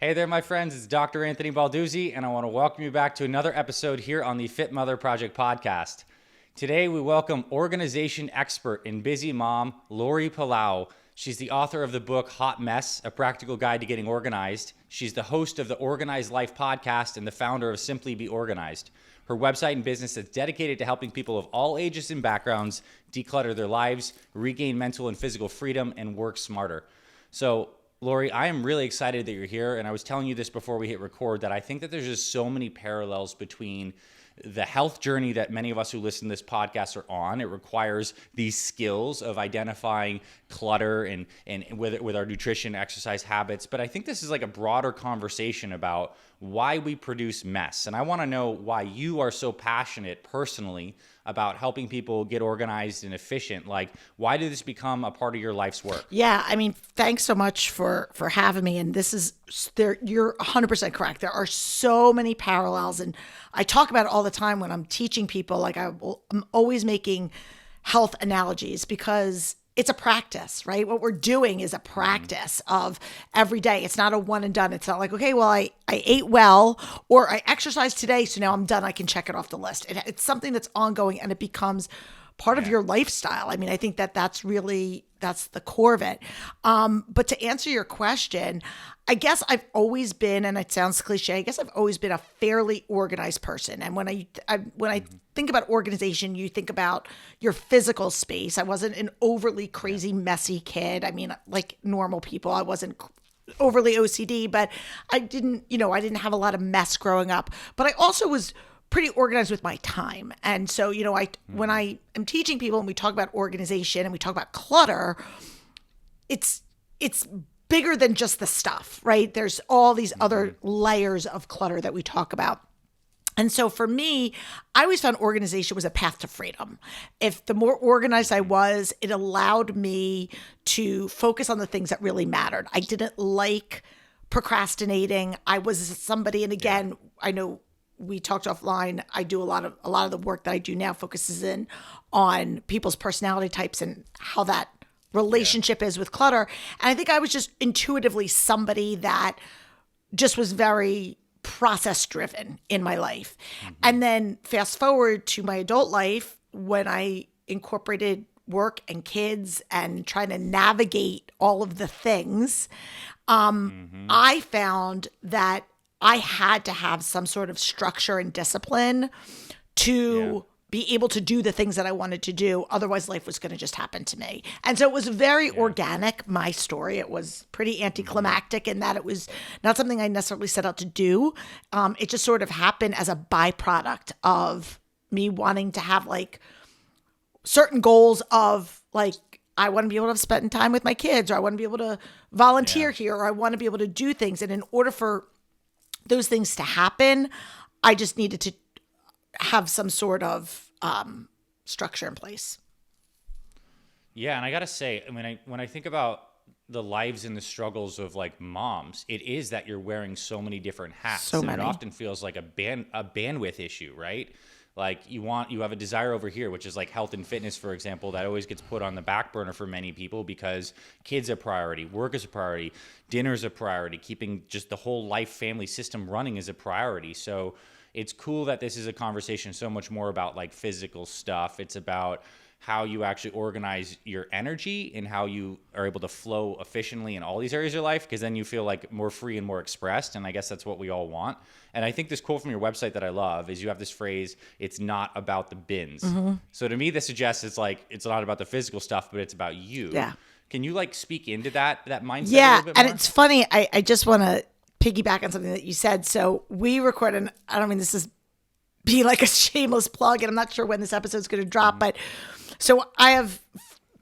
Hey there, my friends. It's Dr. Anthony Balduzzi, and I want to welcome you back to another episode here on the Fit Mother Project podcast. Today, we welcome organization expert and busy mom, Laurie Palau. She's the author of the book Hot Mess, A Practical Guide to Getting Organized. She's the host of the Organized Life podcast and the founder of Simply Be Organized. Her website and business is dedicated to helping people of all ages and backgrounds declutter their lives, regain mental and physical freedom, and work smarter. So, Laurie, I am really excited that you're here, and I was telling you this before we hit record, that I think that there's just so many parallels between the health journey that many of us who listen to this podcast are on. It requires these skills of identifying clutter and with our nutrition, exercise habits. But I think this is like a broader conversation about why we produce mess. And I want to know why you are so passionate personally about helping people get organized and efficient. Like, why did this become a part of your life's work? Yeah, I mean, thanks so much for having me. And this is there. You're 100% correct. There are so many parallels, and I talk about it all the time when I'm teaching people. Like, I'm always making health analogies because it's a practice, right? What we're doing is a practice of every day. It's not a one and done. It's not like, okay, well, I ate well, or I exercised today, so now I'm done. I can check it off the list. It's something that's ongoing, and it becomes part of your lifestyle. I mean, I think that's the core of it. But to answer your question, I guess I've always been, and it sounds cliche, I guess I've always been a fairly organized person. And when I think about organization, you think about your physical space. I wasn't an overly crazy, messy kid. I mean, like normal people, I wasn't overly OCD, but I didn't have a lot of mess growing up. But I also was pretty organized with my time. And so, when I am teaching people and we talk about organization and we talk about clutter, it's bigger than just the stuff, right? There's all these other layers of clutter that we talk about. And so for me, I always found organization was a path to freedom. If the more organized I was, it allowed me to focus on the things that really mattered. I didn't like procrastinating. I was somebody, and again, I know we talked offline. I do a lot of the work that I do now focuses in on people's personality types and how that relationship is with clutter. And I think I was just intuitively somebody that just was very process driven in my life. And then fast forward to my adult life, when I incorporated work and kids and trying to navigate all of the things, I found that I had to have some sort of structure and discipline to be able to do the things that I wanted to do. Otherwise, life was going to just happen to me. And so it was very organic, my story. It was pretty anticlimactic in that it was not something I necessarily set out to do. It just sort of happened as a byproduct of me wanting to have like certain goals of like, I want to be able to spend time with my kids, or I want to be able to volunteer here, or I want to be able to do things. And in order for those things to happen, I just needed to have some sort of structure in place. Yeah, and I gotta say, I mean, when I think about the lives and the struggles of like moms, it is that you're wearing so many different hats. So many. And it often feels like a bandwidth issue, right? Like you have a desire over here, which is like health and fitness, for example, that always gets put on the back burner for many people because kids are a priority, work is a priority, dinner is a priority, keeping just the whole life family system running is a priority. So it's cool that this is a conversation so much more about like physical stuff. It's about how you actually organize your energy and how you are able to flow efficiently in all these areas of your life, because then you feel like more free and more expressed. And I guess that's what we all want. And I think this quote from your website that I love is you have this phrase, it's not about the bins. So to me, this suggests it's like, it's not about the physical stuff, but it's about you. Yeah. Can you like speak into that mindset a Yeah. little bit more? And it's funny. I just want to piggyback on something that you said. So we recorded, I don't mean this is be like a shameless plug, and I'm not sure when this episode is going to drop, but so I have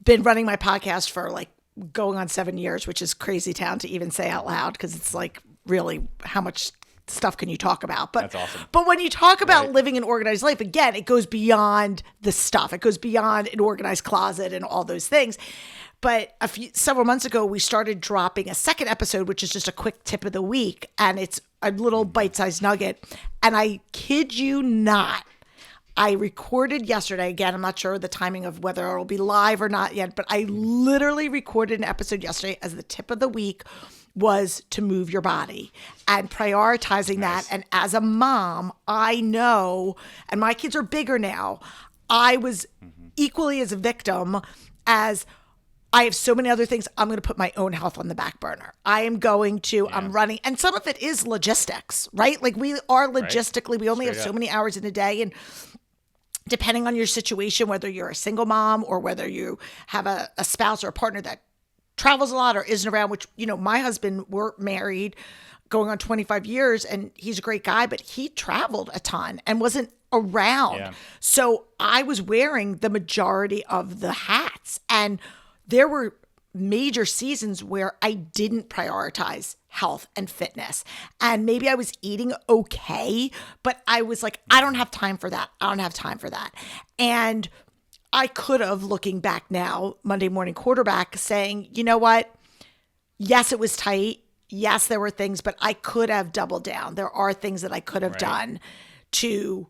been running my podcast for like going on 7 years, which is crazy town to even say out loud, because it's like really how much stuff can you talk about? But that's awesome. But when you talk about living an organized life, again, it goes beyond the stuff. It goes beyond an organized closet and all those things. But several months ago, we started dropping a second episode, which is just a quick tip of the week. And it's a little bite-sized nugget. And I kid you not, I recorded yesterday. Again, I'm not sure the timing of whether it'll be live or not yet, but I literally recorded an episode yesterday as the tip of the week was to move your body and prioritizing that. And as a mom, I know, and my kids are bigger now, I was equally as a victim as I have so many other things. I'm going to put my own health on the back burner. I am going to, I'm running. And some of it is logistics, right? Like we are logistically, we only have so many hours in a day. And depending on your situation, whether you're a single mom or whether you have a spouse or a partner that travels a lot or isn't around, which, my husband, we're married going on 25 years and he's a great guy, but he traveled a ton and wasn't around. Yeah. So I was wearing the majority of the hats, and there were major seasons where I didn't prioritize health and fitness. And maybe I was eating okay, but I was like, I don't have time for that. I don't have time for that. And I could have, looking back now, Monday morning quarterback, saying, you know what? Yes, it was tight. Yes, there were things, but I could have doubled down. There are things that I could have done to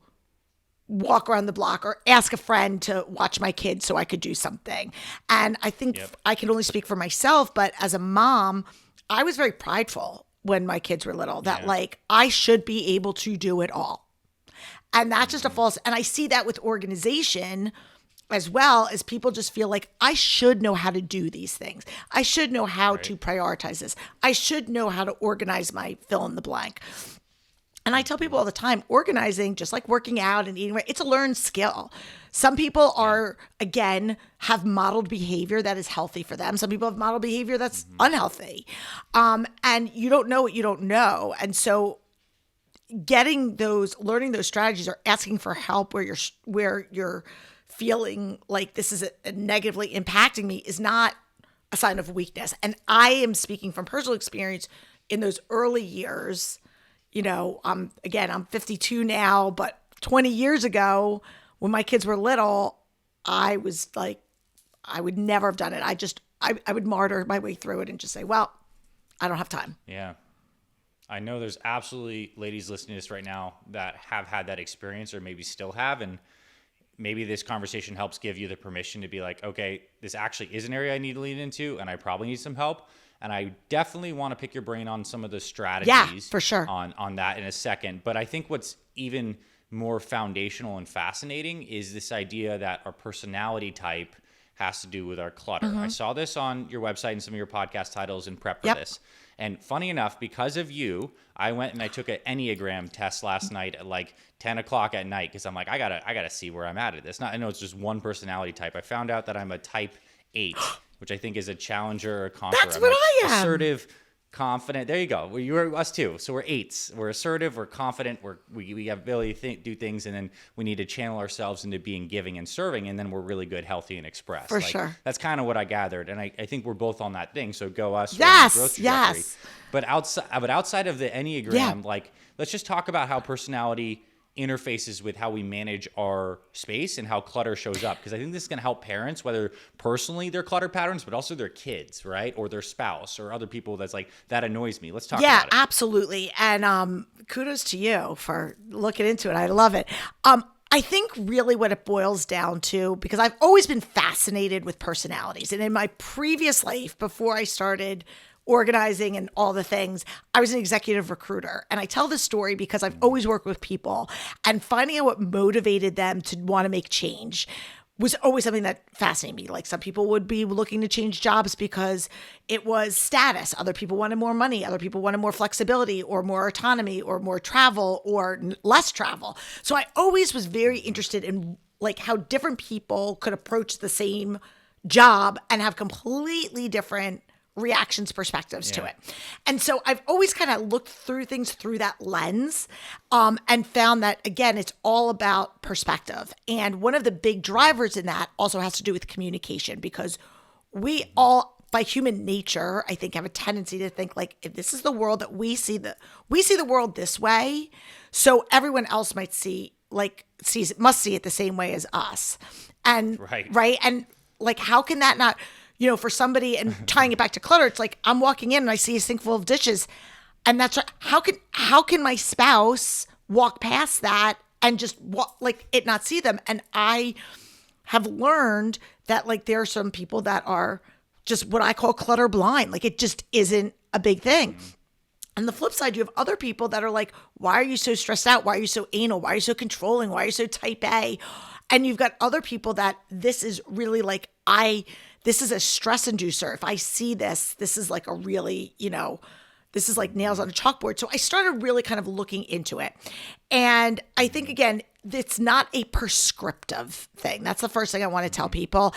walk around the block or ask a friend to watch my kids so I could do something. And I think I can only speak for myself, but as a mom, I was very prideful when my kids were little that like I should be able to do it all. And that's just a false, and I see that with organization as well, as people just feel like I should know how to do these things. I should know how to prioritize this. I should know how to organize my fill in the blank. And I tell people all the time, organizing, just like working out and eating right, it's a learned skill. Some people are, again, have modeled behavior that is healthy for them. Some people have modeled behavior that's unhealthy. And you don't know what you don't know. And so learning those strategies or asking for help where you're feeling like this is negatively impacting me is not a sign of weakness. And I am speaking from personal experience in those early years. I'm 52 now, but 20 years ago when my kids were little, I was like, I would never have done it. I would martyr my way through it and just say, well, I don't have time. Yeah. I know there's absolutely ladies listening to this right now that have had that experience or maybe still have. And maybe this conversation helps give you the permission to be like, okay, this actually is an area I need to lean into and I probably need some help. And I definitely want to pick your brain on some of the strategies for sure. on that in a second. But I think what's even more foundational and fascinating is this idea that our personality type has to do with our clutter. I saw this on your website and some of your podcast titles in prep for this. And funny enough, because of you, I went and I took an Enneagram test last night at like 10 o'clock at night because I'm like, I gotta see where I'm at this. I know it's just one personality type. I found out that I'm a type 8, which I think is a challenger or a conqueror. That's what I am. Assertive, confident. There you go. Well, you're us too. So we're 8s. We're assertive. We're confident. We have ability to do things, and then we need to channel ourselves into being giving and serving, and then we're really good, healthy, and express. For sure. That's kind of what I gathered, and I think we're both on that thing. So go us. Yes. But outside of the Enneagram, like let's just talk about how personality interfaces with how we manage our space and how clutter shows up. Because I think this is going to help parents, whether personally their clutter patterns, but also their kids, right? Or their spouse or other people that's like, that annoys me. Let's talk about it. Yeah, absolutely. And kudos to you for looking into it. I love it. I think really what it boils down to, because I've always been fascinated with personalities. And in my previous life, before I started organizing and all the things, I was an executive recruiter. And I tell this story because I've always worked with people, and finding out what motivated them to want to make change was always something that fascinated me. Like some people would be looking to change jobs because it was status. Other people wanted more money. Other people wanted more flexibility or more autonomy or more travel or less travel. So I always was very interested in like how different people could approach the same job and have completely different reactions, perspectives to it. And so I've always kind of looked through things through that lens, and found that, again, it's all about perspective. And one of the big drivers in that also has to do with communication, because we all, by human nature, I think, have a tendency to think like, if this is the world that we see the world this way, so everyone else must see it the same way as us. And right. And like, how can that not, for somebody, and tying it back to clutter, it's like I'm walking in and I see a sink full of dishes, and that's right. How can my spouse walk past that and just it not see them? And I have learned that like there are some people that are just what I call clutter blind. Like it just isn't a big thing. On the flip side, you have other people that are like, why are you so stressed out? Why are you so anal? Why are you so controlling? Why are you so type A? And you've got other people that this is really like, this is a stress inducer. If I see this, this is like a really, this is like nails on a chalkboard. So I started really kind of looking into it. And I think, again, it's not a prescriptive thing. That's the first thing I want to tell people.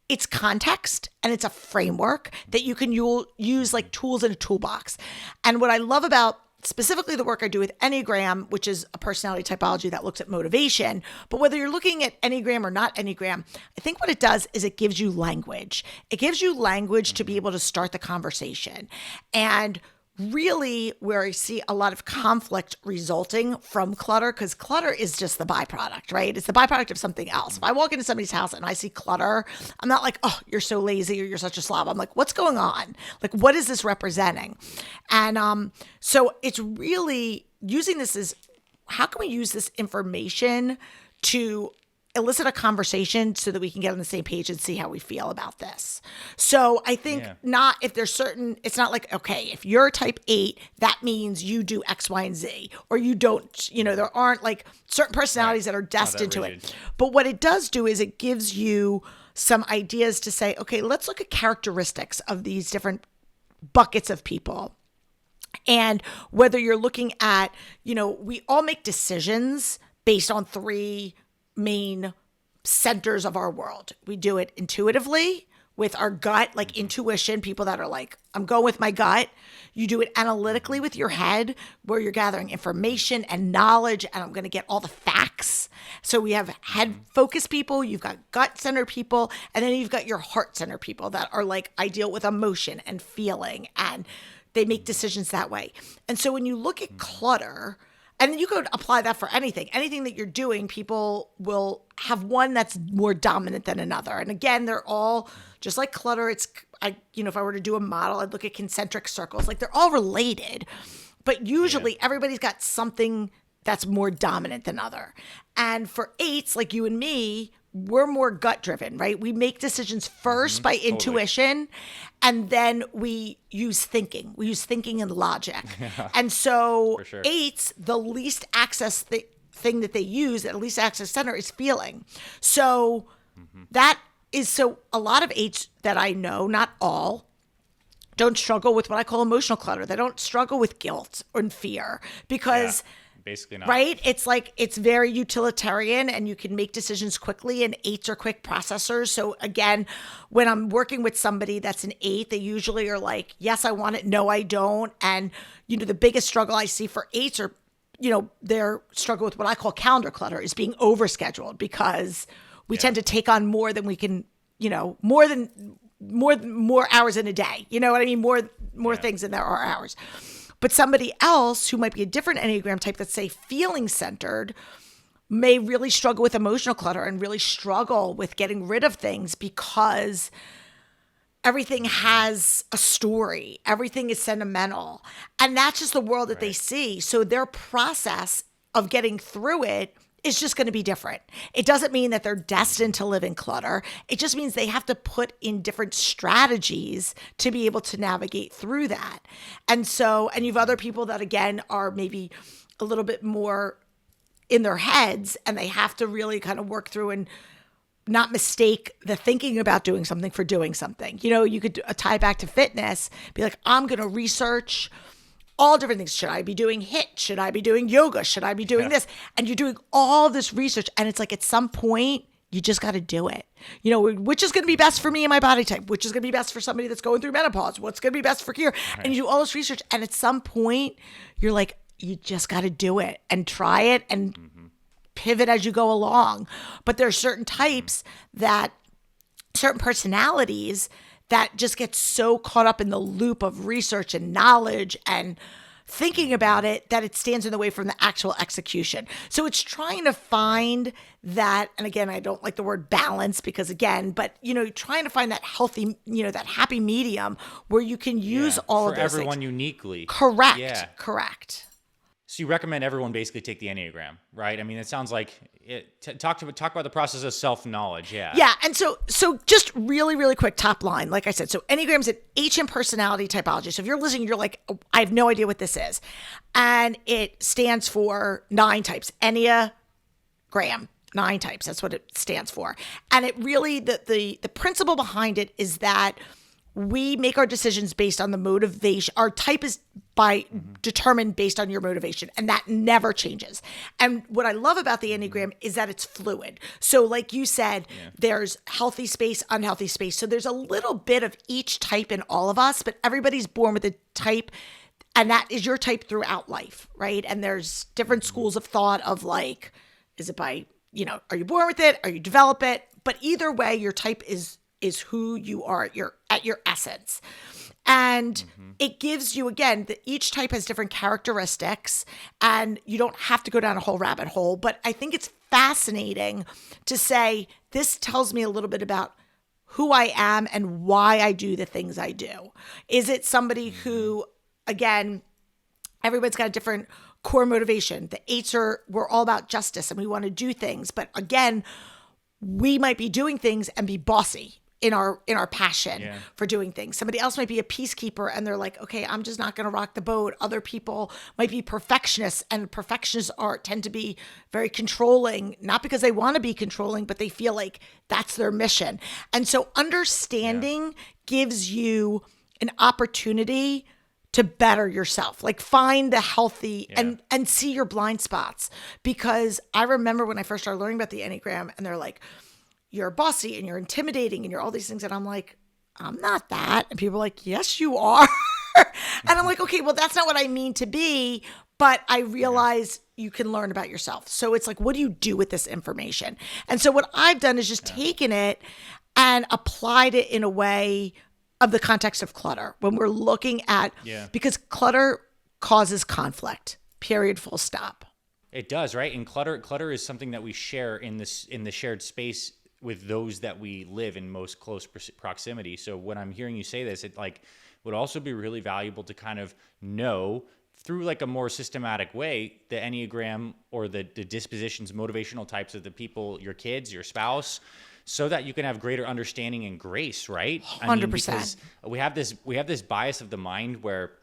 It's context and it's a framework that you can use like tools in a toolbox. And what I love about specifically the work I do with Enneagram, which is a personality typology that looks at motivation, but whether you're looking at Enneagram or not Enneagram, I think what it does is it gives you language. It gives you language to be able to start the conversation. And really where I see a lot of conflict resulting from clutter, because clutter is just the byproduct, right? It's the byproduct of something else. If I walk into somebody's house and I see clutter, I'm not like, oh, you're so lazy or you're such a slob. I'm like, what's going on? Like, what is this representing? And so it's really using this as, how can we use this information to elicit a conversation so that we can get on the same page and see how we feel about this. So I think not if there's certain, it's not like, okay, if you're type 8, that means you do X, Y, and Z, or you don't, there aren't like certain personalities that are destined to it. But what it does do is it gives you some ideas to say, okay, let's look at characteristics of these different buckets of people. And whether you're looking at, we all make decisions based on 3 main centers of our world. We do it intuitively with our gut, like intuition, people that are like, I'm going with my gut. You do it analytically with your head, where you're gathering information and knowledge, and I'm going to get all the facts. So we have head focused people, you've got gut centered people, and then you've got your heart centered people that are like, I deal with emotion and feeling, and they make decisions that way. And so when you look at clutter, and you could apply that for anything that you're doing, people will have one that's more dominant than another. And again, they're all just like clutter. If I were to do a model, I'd look at concentric circles. Like, they're all related, but usually everybody's got something that's more dominant than other. And for 8s, like you and me, we're more gut driven, right? We make decisions first by intuition, and then we use thinking. We use thinking and logic. And so 8s, the least access thing that they use, at least access center, is feeling. So that is, so a lot of 8s that I know, not all, don't struggle with what I call emotional clutter. They don't struggle with guilt and fear because basically not. Right? It's like, it's very utilitarian and you can make decisions quickly, and 8s are quick processors. So again, when I'm working with somebody that's an 8, they usually are like, yes, I want it. No, I don't. And, the biggest struggle I see for 8s are, their struggle with what I call calendar clutter is being overscheduled, because we tend to take on more than we can, more hours in a day. You know what I mean? More things than there are hours. But somebody else who might be a different Enneagram type that's, say, feeling centered, may really struggle with emotional clutter and really struggle with getting rid of things, because everything has a story. Everything is sentimental. And that's just the world that they see. So their process of getting through it is just going to be different. It doesn't mean that they're destined to live in clutter. It just means they have to put in different strategies to be able to navigate through that. And so, and you've other people that, again, are maybe a little bit more in their heads, and they have to really kind of work through and not mistake the thinking about doing something for doing something. You could tie back to fitness, be like, I'm going to research all different things. Should I be doing HIIT? Should I be doing yoga? Should I be doing this? And you're doing all this research. And it's like, at some point, you just got to do it. Which is going to be best for me and my body type? Which is going to be best for somebody that's going through menopause? What's going to be best for here? Right. And you do all this research. And at some point, you're like, you just got to do it and try it and pivot as you go along. But there are certain types certain personalities that just get so caught up in the loop of research and knowledge and thinking about it that it stands in the way from the actual execution. So it's trying to find that, and again, I don't like the word balance because but trying to find that healthy, that happy medium where you can use all of those for everyone things. Uniquely. Correct. Yeah. Correct. So you recommend everyone basically take the Enneagram, right? I mean, it sounds like it. Talk about the process of self-knowledge. Yeah. Yeah. And so just really, really quick top line. Like I said, so Enneagram's an ancient personality typology. So if you're listening, you're like, oh, I have no idea what this is. And it stands for 9 types. Enneagram, 9 types. That's what it stands for. And it really, the principle behind it is that we make our decisions based on the motivation. Our type is determined based on your motivation, and that never changes. And what I love about the Enneagram is that it's fluid. So like you said, there's healthy space, unhealthy space. So there's a little bit of each type in all of us, but everybody's born with a type, and that is your type throughout life, right? And there's different schools of thought of like, is it by, are you born with it? Are you develop it? But either way, your type is who you are at your essence. And it gives you, again, each type has different characteristics, and you don't have to go down a whole rabbit hole. But I think it's fascinating to say, this tells me a little bit about who I am and why I do the things I do. Is it somebody who, again, everybody's got a different core motivation. The 8s we're all about justice and we want to do things. But again, we might be doing things and be bossy in our passion for doing things. Somebody else might be a peacekeeper and they're like, okay, I'm just not going to rock the boat. Other people might be perfectionists, and perfectionists tend to be very controlling, not because they want to be controlling, but they feel like that's their mission. And so understanding gives you an opportunity to better yourself, like find the healthy and see your blind spots. Because I remember when I first started learning about the Enneagram, and they're like, you're bossy and you're intimidating and you're all these things. And I'm like, I'm not that. And people are like, yes, you are. And I'm like, okay, well, that's not what I mean to be. But I realize you can learn about yourself. So it's like, what do you do with this information? And so what I've done is just taken it and applied it in a way of the context of clutter. When we're looking at, because clutter causes conflict, period, full stop. It does, right? And clutter is something that we share in the shared space with those that we live in most close proximity. So when I'm hearing you say this, it like would also be really valuable to kind of know through like a more systematic way the Enneagram or the dispositions, motivational types of the people, your kids, your spouse, so that you can have greater understanding and grace, right? 100%. I mean, because we have this bias of the mind where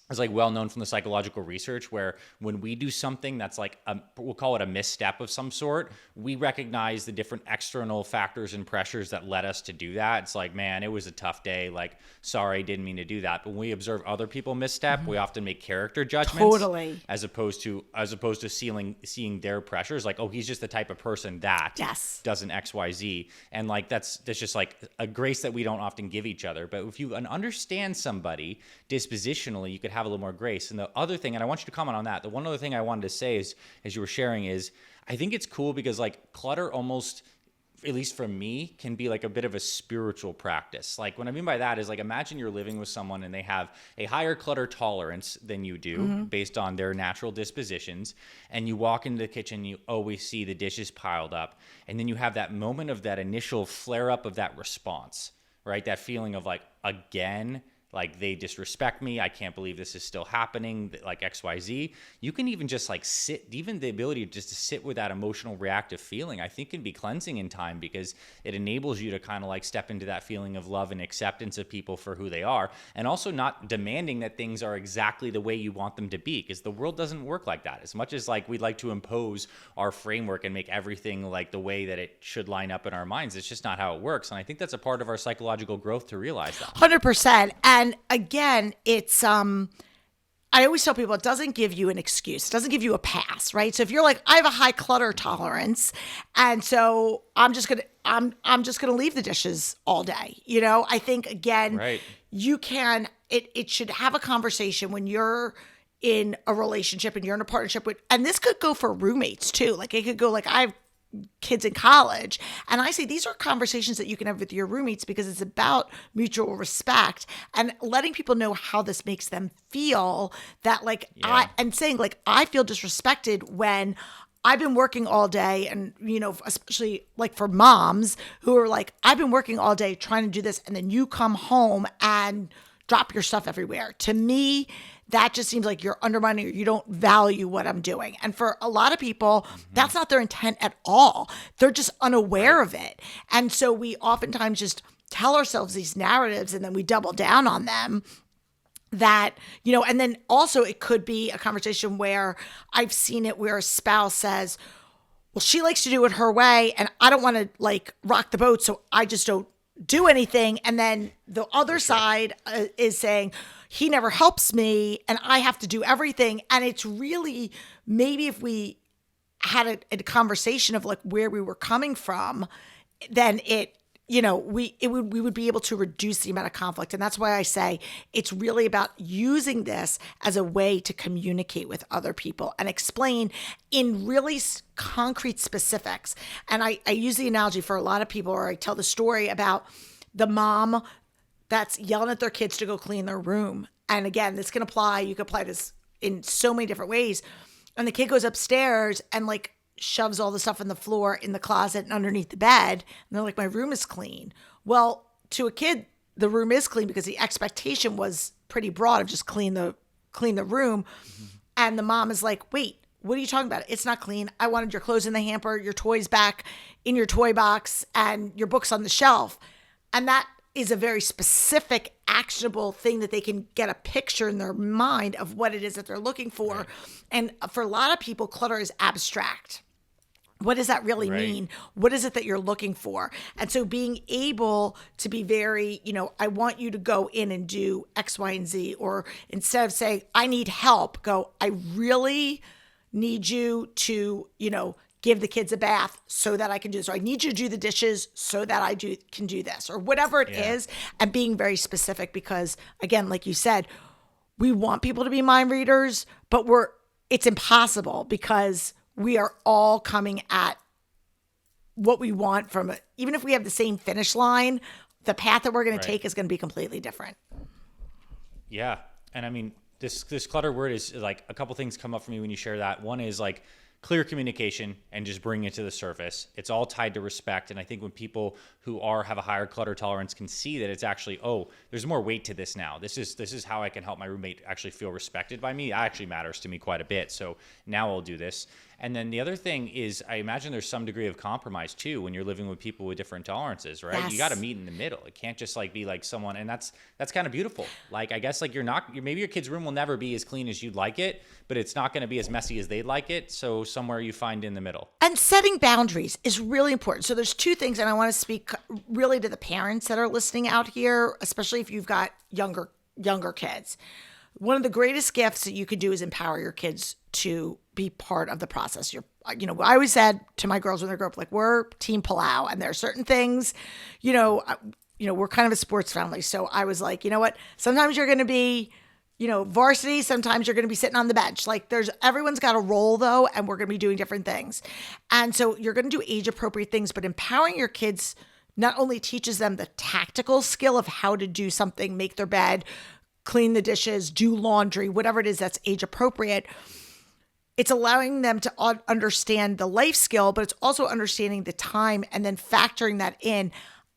it's like well known from the psychological research, where when we do something that's like we'll call it a misstep of some sort, we recognize the different external factors and pressures that led us to do that. It's like, man, it was a tough day. Like, sorry, didn't mean to do that. But when we observe other people misstep, we often make character judgments. Totally. As opposed to seeing their pressures, like, oh, he's just the type of person that doesn't X, Y, Z. And like that's just like a grace that we don't often give each other. But if you understand somebody dispositionally, you could have a little more grace. And the other thing, and I want you to comment on that, the one other thing I wanted to say is, as you were sharing, is I think it's cool because like clutter almost, at least for me, can be like a bit of a spiritual practice. Like what I mean by that is like, imagine you're living with someone and they have a higher clutter tolerance than you do based on their natural dispositions. And you walk into the kitchen, you always see the dishes piled up. And then you have that moment of that initial flare up of that response, right? That feeling of like, again, like they disrespect me. I can't believe this is still happening, like XYZ. You can even just like sit, even the ability just to sit with that emotional reactive feeling, I think can be cleansing in time because it enables you to kind of like step into that feeling of love and acceptance of people for who they are. And also not demanding that things are exactly the way you want them to be, because the world doesn't work like that. As much as like we'd like to impose our framework and make everything like the way that it should line up in our minds, it's just not how it works. And I think that's a part of our psychological growth to realize that. 100%. And again, it's I always tell people it doesn't give you an excuse. It doesn't give you a pass, right? So if you're like, I have a high clutter tolerance, and so I'm just gonna leave the dishes all day. You know, I think again, you can. It should have a conversation when you're in a relationship and you're in a partnership with, and this could go for roommates too. Like it could go like I've kids in college. And I say these are conversations that you can have with your roommates because it's about mutual respect and letting people know how this makes them feel, that like and saying like, I feel disrespected when I've been working all day, and, you know, especially like for moms who are like, I've been working all day trying to do this. And then you come home and drop your stuff everywhere. To me, that just seems like you're undermining or you don't value what I'm doing. And for a lot of people, that's not their intent at all. They're just unaware of it. And so we oftentimes just tell ourselves these narratives and then we double down on them that, and then also it could be a conversation where I've seen it where a spouse says, well, she likes to do it her way and I don't want to like rock the boat. So I just don't do anything. And then the other side is saying, he never helps me and I have to do everything. And it's really, maybe if we had a conversation of like where we were coming from, then we would be able to reduce the amount of conflict. And that's why I say it's really about using this as a way to communicate with other people and explain in really concrete specifics. And I use the analogy for a lot of people, or I tell the story about the mom that's yelling at their kids to go clean their room. And again, you can apply this in so many different ways. And the kid goes upstairs and like shoves all the stuff in the floor, in the closet and underneath the bed. And they're like, my room is clean. Well, to a kid, the room is clean because the expectation was pretty broad of just clean the room. Mm-hmm. And the mom is like, wait, what are you talking about? It's not clean. I wanted your clothes in the hamper, your toys back in your toy box, and your books on the shelf. And that is a very specific, actionable thing that they can get a picture in their mind of what it is that they're looking for. Right. And for a lot of people, clutter is abstract. What does that really mean? What is it that you're looking for? And so being able to be very, I want you to go in and do X, Y, and Z, or instead of saying, I need help, go, I really need you to, give the kids a bath so that I can do this. Or I need you to do the dishes so that I can do this, or whatever it is. And being very specific because, again, like you said, we want people to be mind readers, but it's impossible because we are all coming at what we want from it. Even if we have the same finish line, the path that we're going to take is going to be completely different. Yeah. And I mean, this clutter word is like a couple things come up for me when you share that. One is like clear communication and just bring it to the surface. It's all tied to respect. And I think when people who have a higher clutter tolerance can see that it's actually, there's more weight to this now. This is how I can help my roommate actually feel respected by me. That actually matters to me quite a bit. So now I'll do this. And then the other thing is, I imagine there's some degree of compromise too when you're living with people with different tolerances, right? Yes. You got to meet in the middle. It can't just like be like someone, and that's kind of beautiful. Like I guess like maybe your kid's room will never be as clean as you'd like it, but it's not going to be as messy as they'd like it. So somewhere you find in the middle. And setting boundaries is really important. So there's two things, and I want to speak really to the parents that are listening out here, especially if you've got younger kids. One of the greatest gifts that you can do is empower your kids to be part of the process. I always said to my girls when they grow up, like, we're Team Palau, and there are certain things, we're kind of a sports family. So I was like, you know what? Sometimes you're going to be, varsity. Sometimes you're going to be sitting on the bench. Like everyone's got a role though, and we're going to be doing different things. And so you're going to do age appropriate things, but empowering your kids not only teaches them the tactical skill of how to do something, make their bed, clean the dishes, do laundry, whatever it is that's age appropriate. It's allowing them to understand the life skill, but it's also understanding the time and then factoring that in.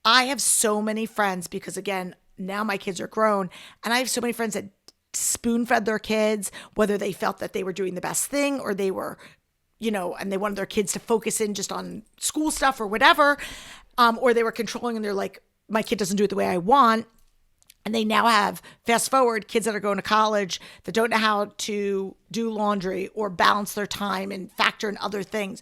I have so many friends because, again, now my kids are grown, and I have so many friends that spoon-fed their kids, whether they felt that they were doing the best thing or they were, and they wanted their kids to focus in just on school stuff or whatever, or they were controlling and they're like, my kid doesn't do it the way I want. And they now have, fast forward, kids that are going to college that don't know how to do laundry or balance their time and factor in other things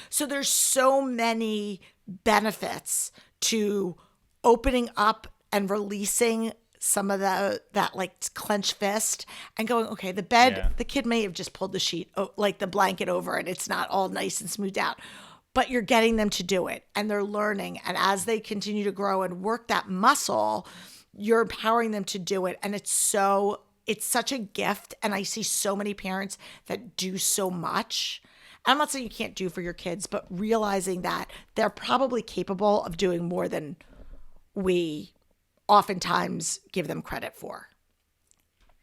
so there's so many benefits to opening up and releasing some of that like clenched fist and going, okay, the bed, the kid may have just pulled the sheet, like the blanket over it. It's not all nice and smoothed out, but you're getting them to do it and they're learning. And as they continue to grow and work that muscle, you're empowering them to do it. And it's such a gift. And I see so many parents that do so much. I'm not saying you can't do for your kids, but realizing that they're probably capable of doing more than we oftentimes give them credit for.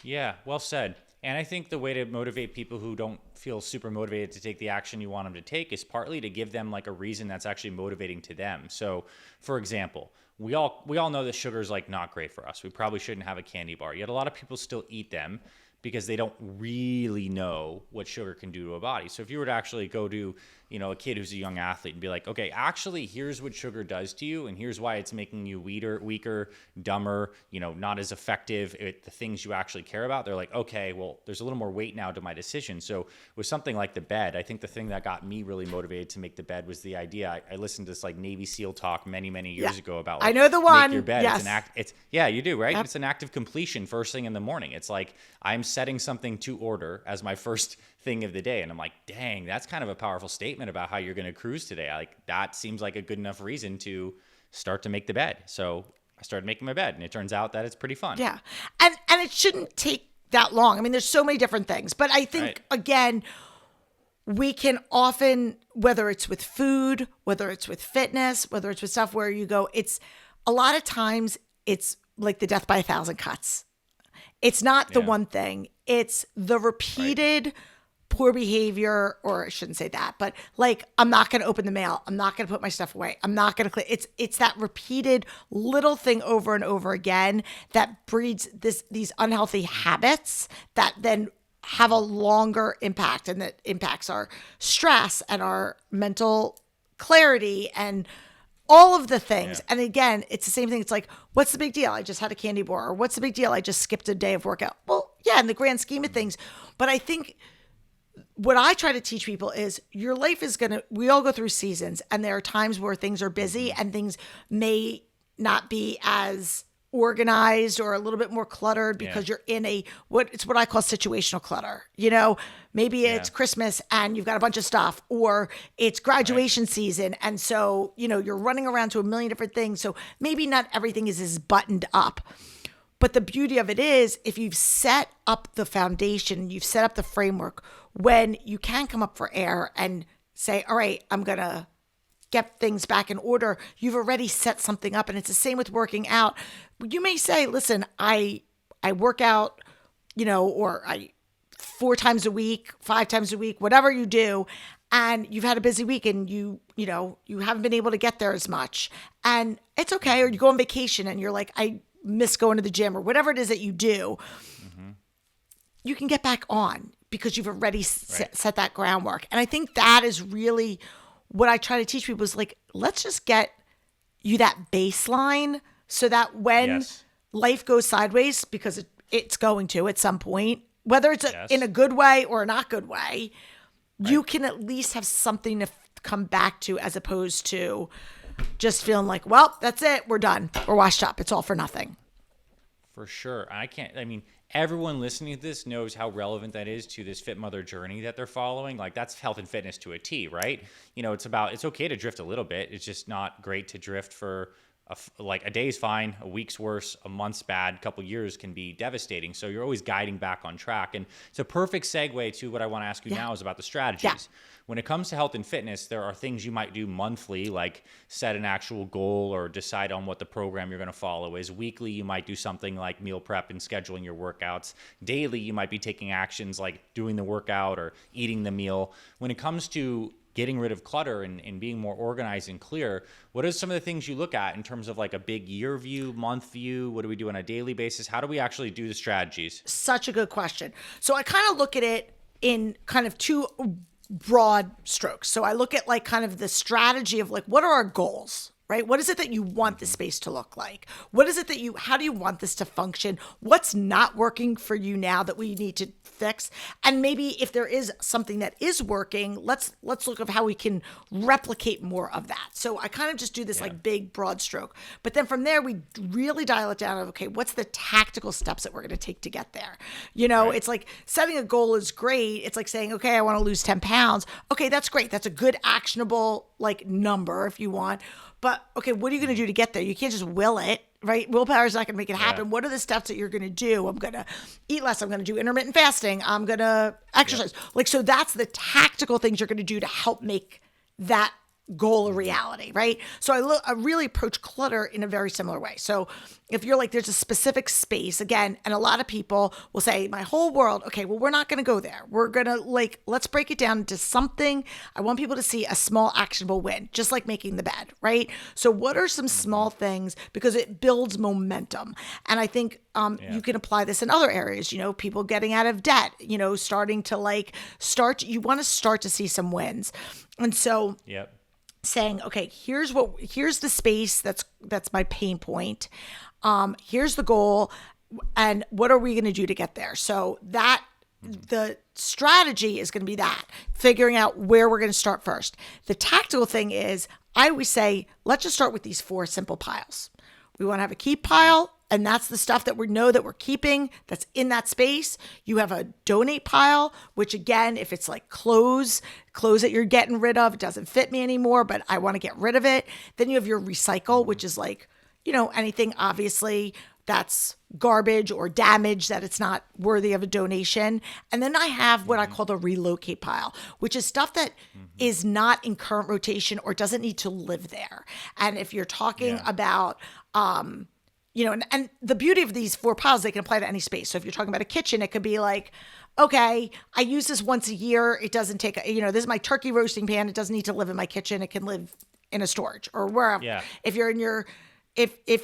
Yeah, well said. And I think the way to motivate people who don't feel super motivated to take the action you want them to take is partly to give them like a reason that's actually motivating to them. So, for example, we all know that sugar is like not great for us. We probably shouldn't have a candy bar. Yet a lot of people still eat them because they don't really know what sugar can do to a body. So if you were to actually go to, a kid who's a young athlete and be like, okay, actually, here's what sugar does to you, and here's why it's making you weaker, dumber, not as effective at the things you actually care about. They're like, okay, well, there's a little more weight now to my decision. So with something like the bed, I think the thing that got me really motivated to make the bed was the idea. I listened to this like Navy SEAL talk many years ago about like, I know the one. Make your bed. Yes. Yeah, you do, right? Yep. It's an act of completion first thing in the morning. It's like I'm setting something to order as my first thing of the day. And I'm like, dang, that's kind of a powerful statement about how you're going to cruise today. Like that seems like a good enough reason to start to make the bed. So I started making my bed, and it turns out that it's pretty fun. Yeah. And it shouldn't take that long. I mean, there's so many different things, but I think again, we can often, whether it's with food, whether it's with fitness, whether it's with stuff where you go, it's a lot of times it's like the death by 1,000 cuts. It's not the one thing. It's the repeated poor behavior, or I shouldn't say that, but like, I'm not going to open the mail. I'm not going to put my stuff away. I'm not going to clean. It's that repeated little thing over and over again that breeds these unhealthy habits that then have a longer impact, and that impacts our stress and our mental clarity and all of the things. And again, it's the same thing. It's like, what's the big deal? I just had a candy bar. Or what's the big deal? I just skipped a day of workout. Well, yeah, in the grand scheme of things. But I think what I try to teach people is your life is we all go through seasons, and there are times where things are busy and things may not be as organized or a little bit more cluttered because you're in what I call situational clutter. Maybe it's Christmas and you've got a bunch of stuff, or it's graduation season. And so, you're running around to a million different things. So maybe not everything is as buttoned up. But the beauty of it is, if you've set up the foundation, you've set up the framework, when you can come up for air and say, all right, I'm going to get things back in order, you've already set something up. And it's the same with working out. You may say, listen, I work out, or I 4 times a week, 5 times a week, whatever you do, and you've had a busy week and you haven't been able to get there as much. And it's okay. Or you go on vacation and you're like, I miss going to the gym, or whatever it is that you do. You can get back on because you've already set that groundwork. And I think that is really what I try to teach people is like, let's just get you that baseline so that when life goes sideways, because it's going to at some point, whether it's in a good way or a not good way, you can at least have something to come back to, as opposed to just feeling like, well, that's it. We're done. We're washed up. It's all for nothing. For sure. Everyone listening to this knows how relevant that is to this Fit Mother journey that they're following. Like, that's health and fitness to a T, right? It's okay to drift a little bit. It's just not great to drift for a day's fine, a week's worse, a month's bad, a couple years can be devastating. So you're always guiding back on track. And it's a perfect segue to what I want to ask you now is about the strategies. Yeah. When it comes to health and fitness, there are things you might do monthly, like set an actual goal or decide on what the program you're going to follow is. Weekly, you might do something like meal prep and scheduling your workouts. Daily, you might be taking actions like doing the workout or eating the meal. When it comes to getting rid of clutter and being more organized and clear, what are some of the things you look at in terms of like a big year view, month view? What do we do on a daily basis? How do we actually do the strategies? Such a good question. So I kind of look at it in kind of 2 broad strokes. So I look at like kind of the strategy of like, what are our goals? Right? What is it that you want the space to look like? What is it that how do you want this to function? What's not working for you now that we need to fix? And maybe if there is something that is working, let's look at how we can replicate more of that. So I kind of just do this like big broad stroke, but then from there we really dial it down of, okay, what's the tactical steps that we're going to take to get there? It's like setting a goal is great. It's like saying, okay, I want to lose 10 pounds. Okay, that's great. That's a good actionable like number if you want. But okay, what are you going to do to get there? You can't just will it, right? Willpower is not going to make it happen. What are the steps that you're going to do? I'm going to eat less. I'm going to do intermittent fasting. I'm going to exercise. So that's the tactical things you're going to do to help make that goal or reality, right? So I really approach clutter in a very similar way. So if you're like, there's a specific space again, and a lot of people will say, my whole world, okay, well, we're not going to go there. We're going to like, let's break it down into something. I want people to see a small actionable win, just like making the bed, right? So what are some small things? Because it builds momentum. And I think you can apply this in other areas, people getting out of debt, starting to you want to start to see some wins. And so saying, okay, here's the space that's my pain point. Here's the goal, and what are we going to do to get there? So that the strategy is going to be that figuring out where we're going to start first. The tactical thing is, I always say, let's just start with these 4 simple piles. We want to have a keep pile, and that's the stuff that we know that we're keeping that's in that space. You have a donate pile, which again, if it's like clothes that you're getting rid of, it doesn't fit me anymore, but I want to get rid of it. Then you have your recycle, which is like, anything obviously that's garbage or damage that it's not worthy of a donation. And then I have what I call the relocate pile, which is stuff that is not in current rotation or doesn't need to live there. And if you're talking about, and the beauty of these 4 piles, they can apply to any space. So if you're talking about a kitchen, it could be like, okay, I use this once a year. It doesn't take, this is my turkey roasting pan. It doesn't need to live in my kitchen. It can live in a storage or wherever. Yeah. If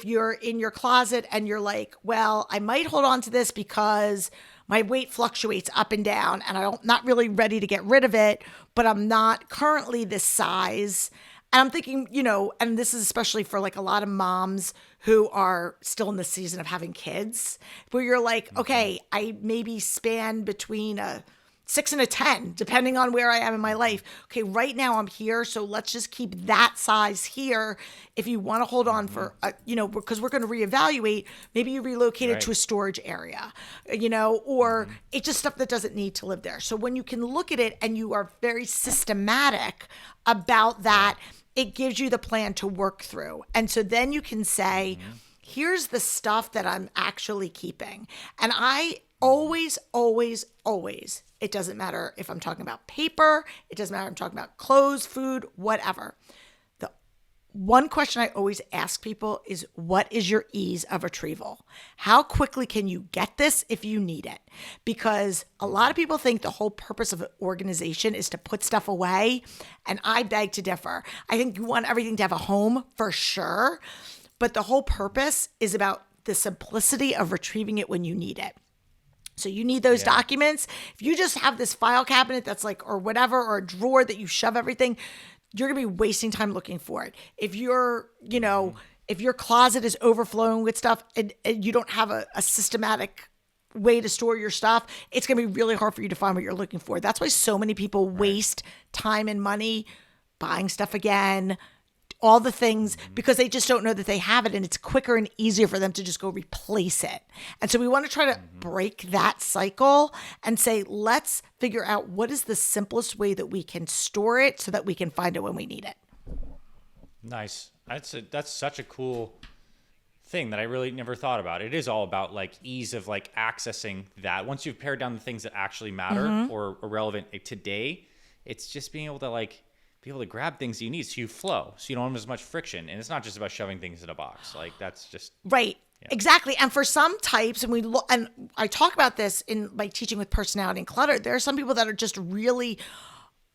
you're in your closet and you're like, well, I might hold on to this because my weight fluctuates up and down and I'm not really ready to get rid of it, but I'm not currently this size. And I'm thinking, and this is especially for like a lot of moms who are still in the season of having kids, where you're like, okay, I maybe span between a 6 and a 10, depending on where I am in my life. Okay, right now I'm here, so let's just keep that size here. If you want to hold on for, because we're going to reevaluate, maybe you relocate it to a storage area, or it's just stuff that doesn't need to live there. So when you can look at it and you are very systematic about that, it gives you the plan to work through. And so then you can say, here's the stuff that I'm actually keeping. And I always, it doesn't matter if I'm talking about paper, it doesn't matter if I'm talking about clothes, food, whatever. The one question I always ask people is, what is your ease of retrieval? How quickly can you get this if you need it? Because a lot of people think the whole purpose of organization is to put stuff away, and I beg to differ. I think you want everything to have a home for sure, but the whole purpose is about the simplicity of retrieving it when you need it. So you need those documents. If you just have this file cabinet that's like, or whatever, or a drawer that you shove everything, you're going to be wasting time looking for it. If you're, if your closet is overflowing with stuff and you don't have a systematic way to store your stuff, it's going to be really hard for you to find what you're looking for. That's why so many people waste time and money buying stuff again, all the things, because they just don't know that they have it, and it's quicker and easier for them to just go replace it. And so we want to try to break that cycle and say, let's figure out what is the simplest way that we can store it so that we can find it when we need it. Nice. That's such a cool thing that I really never thought about. It is all about like ease of like accessing that. Once you've pared down the things that actually matter or are relevant today, it's just being able to be able to grab things you need so you flow, so you don't have as much friction. And it's not just about shoving things in a box. Like that's just right. Yeah. Exactly. And for some types, and I talk about this in my teaching with personality and clutter, there are some people that are just really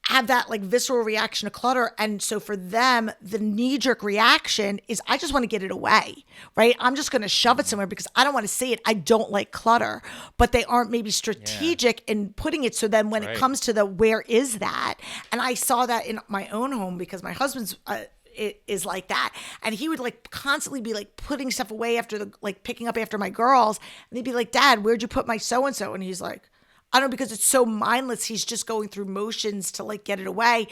have that like visceral reaction to clutter. And so for them, the knee-jerk reaction is, I just want to get it away, right? I'm just going to shove it somewhere because I don't want to see it. I don't like clutter, but they aren't maybe strategic in putting it. So then when it comes to the, where is that? And I saw that in my own home because my husband's, is like that. And he would like constantly be like putting stuff away after picking up after my girls. And he'd be like, Dad, where'd you put my so-and-so? And he's like, I don't know, because it's so mindless. He's just going through motions to like get it away.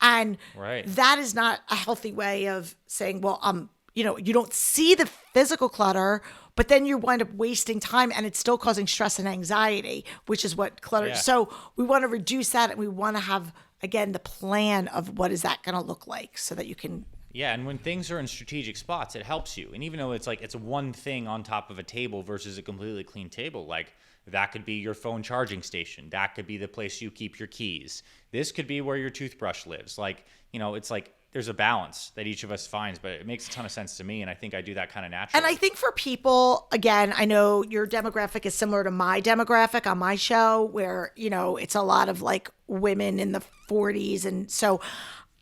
And that is not a healthy way of saying, well, you don't see the physical clutter, but then you wind up wasting time and it's still causing stress and anxiety, which is what clutter is. So we want to reduce that, and we want to have, again, the plan of what is that going to look like so that you can. Yeah, and when things are in strategic spots, it helps you. And even though it's like it's one thing on top of a table versus a completely clean table, like that could be your phone charging station. That could be the place you keep your keys. This could be where your toothbrush lives. Like, it's like there's a balance that each of us finds, but it makes a ton of sense to me. And I think I do that kind of naturally. And I think for people, again, I know your demographic is similar to my demographic on my show where, it's a lot of like women in the 40s. And so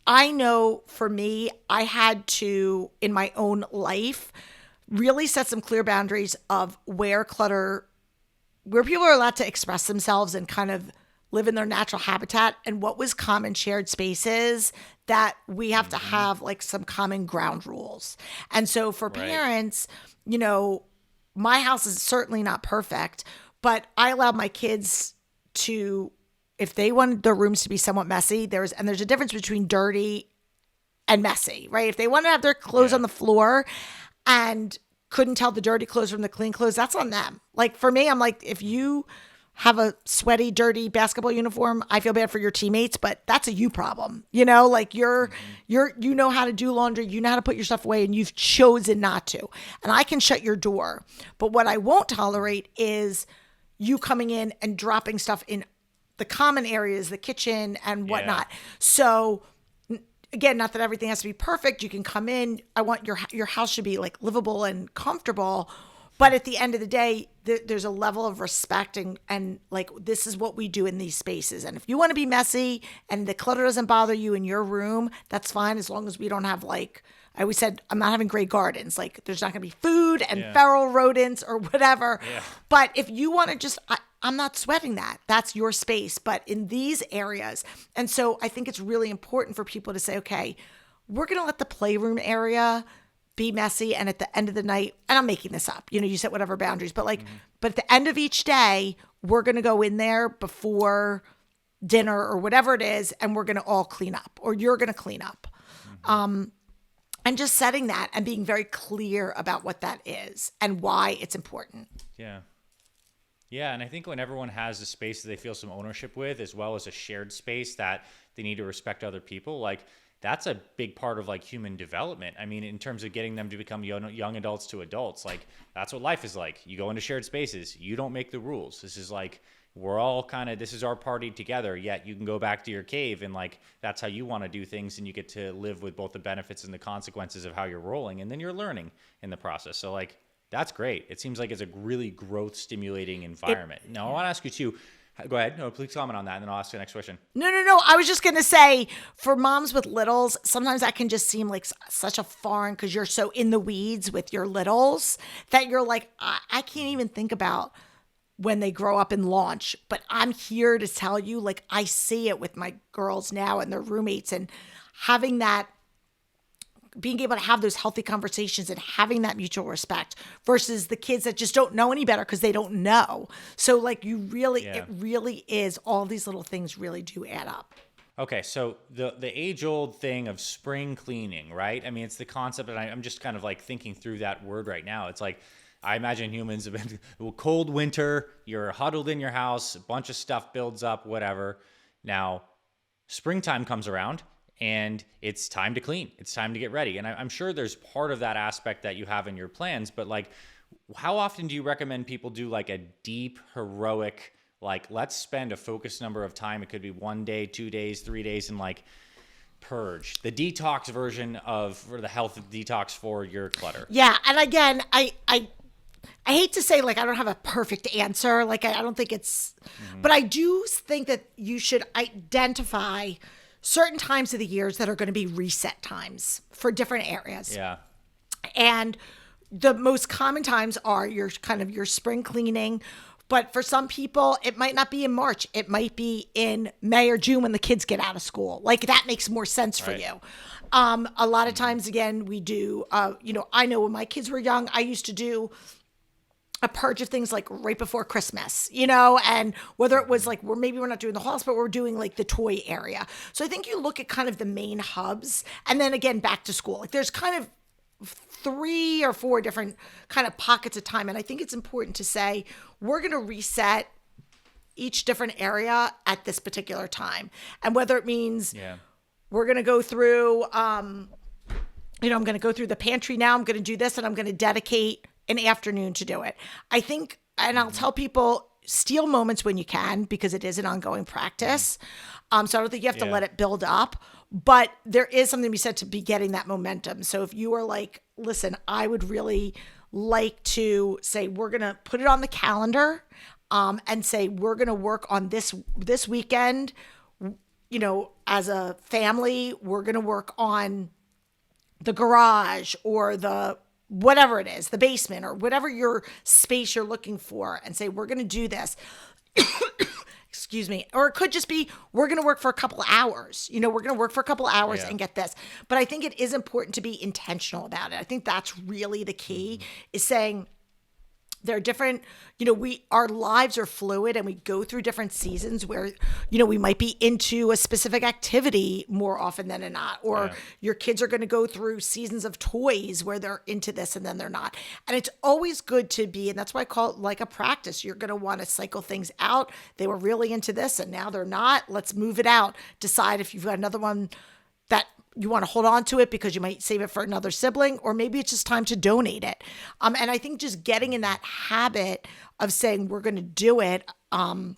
I know for me, I had to, in my own life, really set some clear boundaries of where people are allowed to express themselves and kind of live in their natural habitat and what was common shared spaces that we have to have like some common ground rules. And so for parents, my house is certainly not perfect, but I allowed my kids to, if they wanted their rooms to be somewhat messy, there's a difference between dirty and messy, right? If they want to have their clothes on the floor and couldn't tell the dirty clothes from the clean clothes, that's on them. Like for me, I'm like, if you have a sweaty, dirty basketball uniform, I feel bad for your teammates, but that's a you problem. Like you know how to do laundry, you know how to put your stuff away, and you've chosen not to. And I can shut your door. But what I won't tolerate is you coming in and dropping stuff in the common areas, the kitchen and whatnot. Yeah. So again, not that everything has to be perfect. You can come in. I want your house should be like livable and comfortable. But at the end of the day, there's a level of respect and like, this is what we do in these spaces. And if you want to be messy and the clutter doesn't bother you in your room, that's fine. As long as we don't have like, I always said, I'm not having gray gardens. Like there's not going to be food and feral rodents or whatever. Yeah. But if you want to just, I'm not sweating that. That's your space. But in these areas. And so I think it's really important for people to say, okay, we're going to let the playroom area be messy. And at the end of the night, and I'm making this up, you set whatever boundaries, but like, but at the end of each day, we're going to go in there before dinner or whatever it is. And we're going to all clean up, or you're going to clean up. And just setting that and being very clear about what that is and why it's important. Yeah. Yeah. And I think when everyone has a space that they feel some ownership with, as well as a shared space that they need to respect other people, like that's a big part of like human development. I mean, in terms of getting them to become young adults to adults, like that's what life is like. You go into shared spaces, you don't make the rules. This is like, we're all this is our party together, yet you can go back to your cave and like, that's how you want to do things. And you get to live with both the benefits and the consequences of how you're rolling. And then you're learning in the process. So like, that's great. It seems like it's a really growth stimulating environment. Now I want to ask you too, go ahead. No, please comment on that, and then I'll ask you the next question. No. I was just going to say, for moms with littles, sometimes that can just seem like such a foreign, because you're so in the weeds with your littles that you're like, I can't even think about when they grow up and launch. But I'm here to tell you, like, I see it with my girls now and their roommates, and having that, being able to have those healthy conversations and having that mutual respect versus the kids that just don't know any better because they don't know. So like it really is, all these little things really do add up. Okay. So the age old thing of spring cleaning, right? I mean, it's the concept, and I'm just kind of like thinking through that word right now. It's like, I imagine humans have been a cold winter, you're huddled in your house, a bunch of stuff builds up, whatever. Now springtime comes around, and it's time to clean. It's time to get ready. And I'm sure there's part of that aspect that you have in your plans, but like, how often do you recommend people do like a deep, heroic, like, let's spend a focused number of time? It could be 1 day, 2 days, 3 days, and like purge, the detox version for the health detox for your clutter. Yeah. And again, I hate to say, like, I don't have a perfect answer. Like, I don't think it's, but I do think that you should identify certain times of the years that are going to be reset times for different areas. Yeah. And the most common times are your spring cleaning. But for some people, it might not be in March. It might be in May or June when the kids get out of school. Like, that makes more sense for you. A lot of times, again, we do, I know when my kids were young, I used to do a purge of things like right before Christmas, and whether it was like, maybe we're not doing the halls, but we're doing like the toy area. So I think you look at kind of the main hubs, and then again, back to school. Like, there's kind of 3 or 4 different kind of pockets of time. And I think it's important to say, we're going to reset each different area at this particular time. And whether it means we're going to go through, I'm going to go through the pantry now, I'm going to do this, and I'm going to dedicate an afternoon to do it. I think, and I'll tell people, steal moments when you can, because it is an ongoing practice. So I don't think you have to let it build up, But there is something to be said to be getting that momentum. So if you are like, listen, I would really like to say, we're going to put it on the calendar, and say, we're going to work on this weekend, as a family, we're going to work on the garage or the whatever it is, the basement or whatever your space you're looking for, and say, we're going to do this. Excuse me. Or it could just be, we're going to work for a couple of hours. We're going to work for a couple of hours and get this. But I think it is important to be intentional about it. I think that's really the key, is saying, there are different, our lives are fluid, and we go through different seasons where, we might be into a specific activity more often than not, or your kids are going to go through seasons of toys where they're into this and then they're not. And it's always good to be, and that's why I call it like a practice. You're going to want to cycle things out. They were really into this and now they're not. Let's move it out. Decide if you've got another one that you want to hold on to it because you might save it for another sibling, or maybe it's just time to donate it. And I think just getting in that habit of saying, we're going to do it. And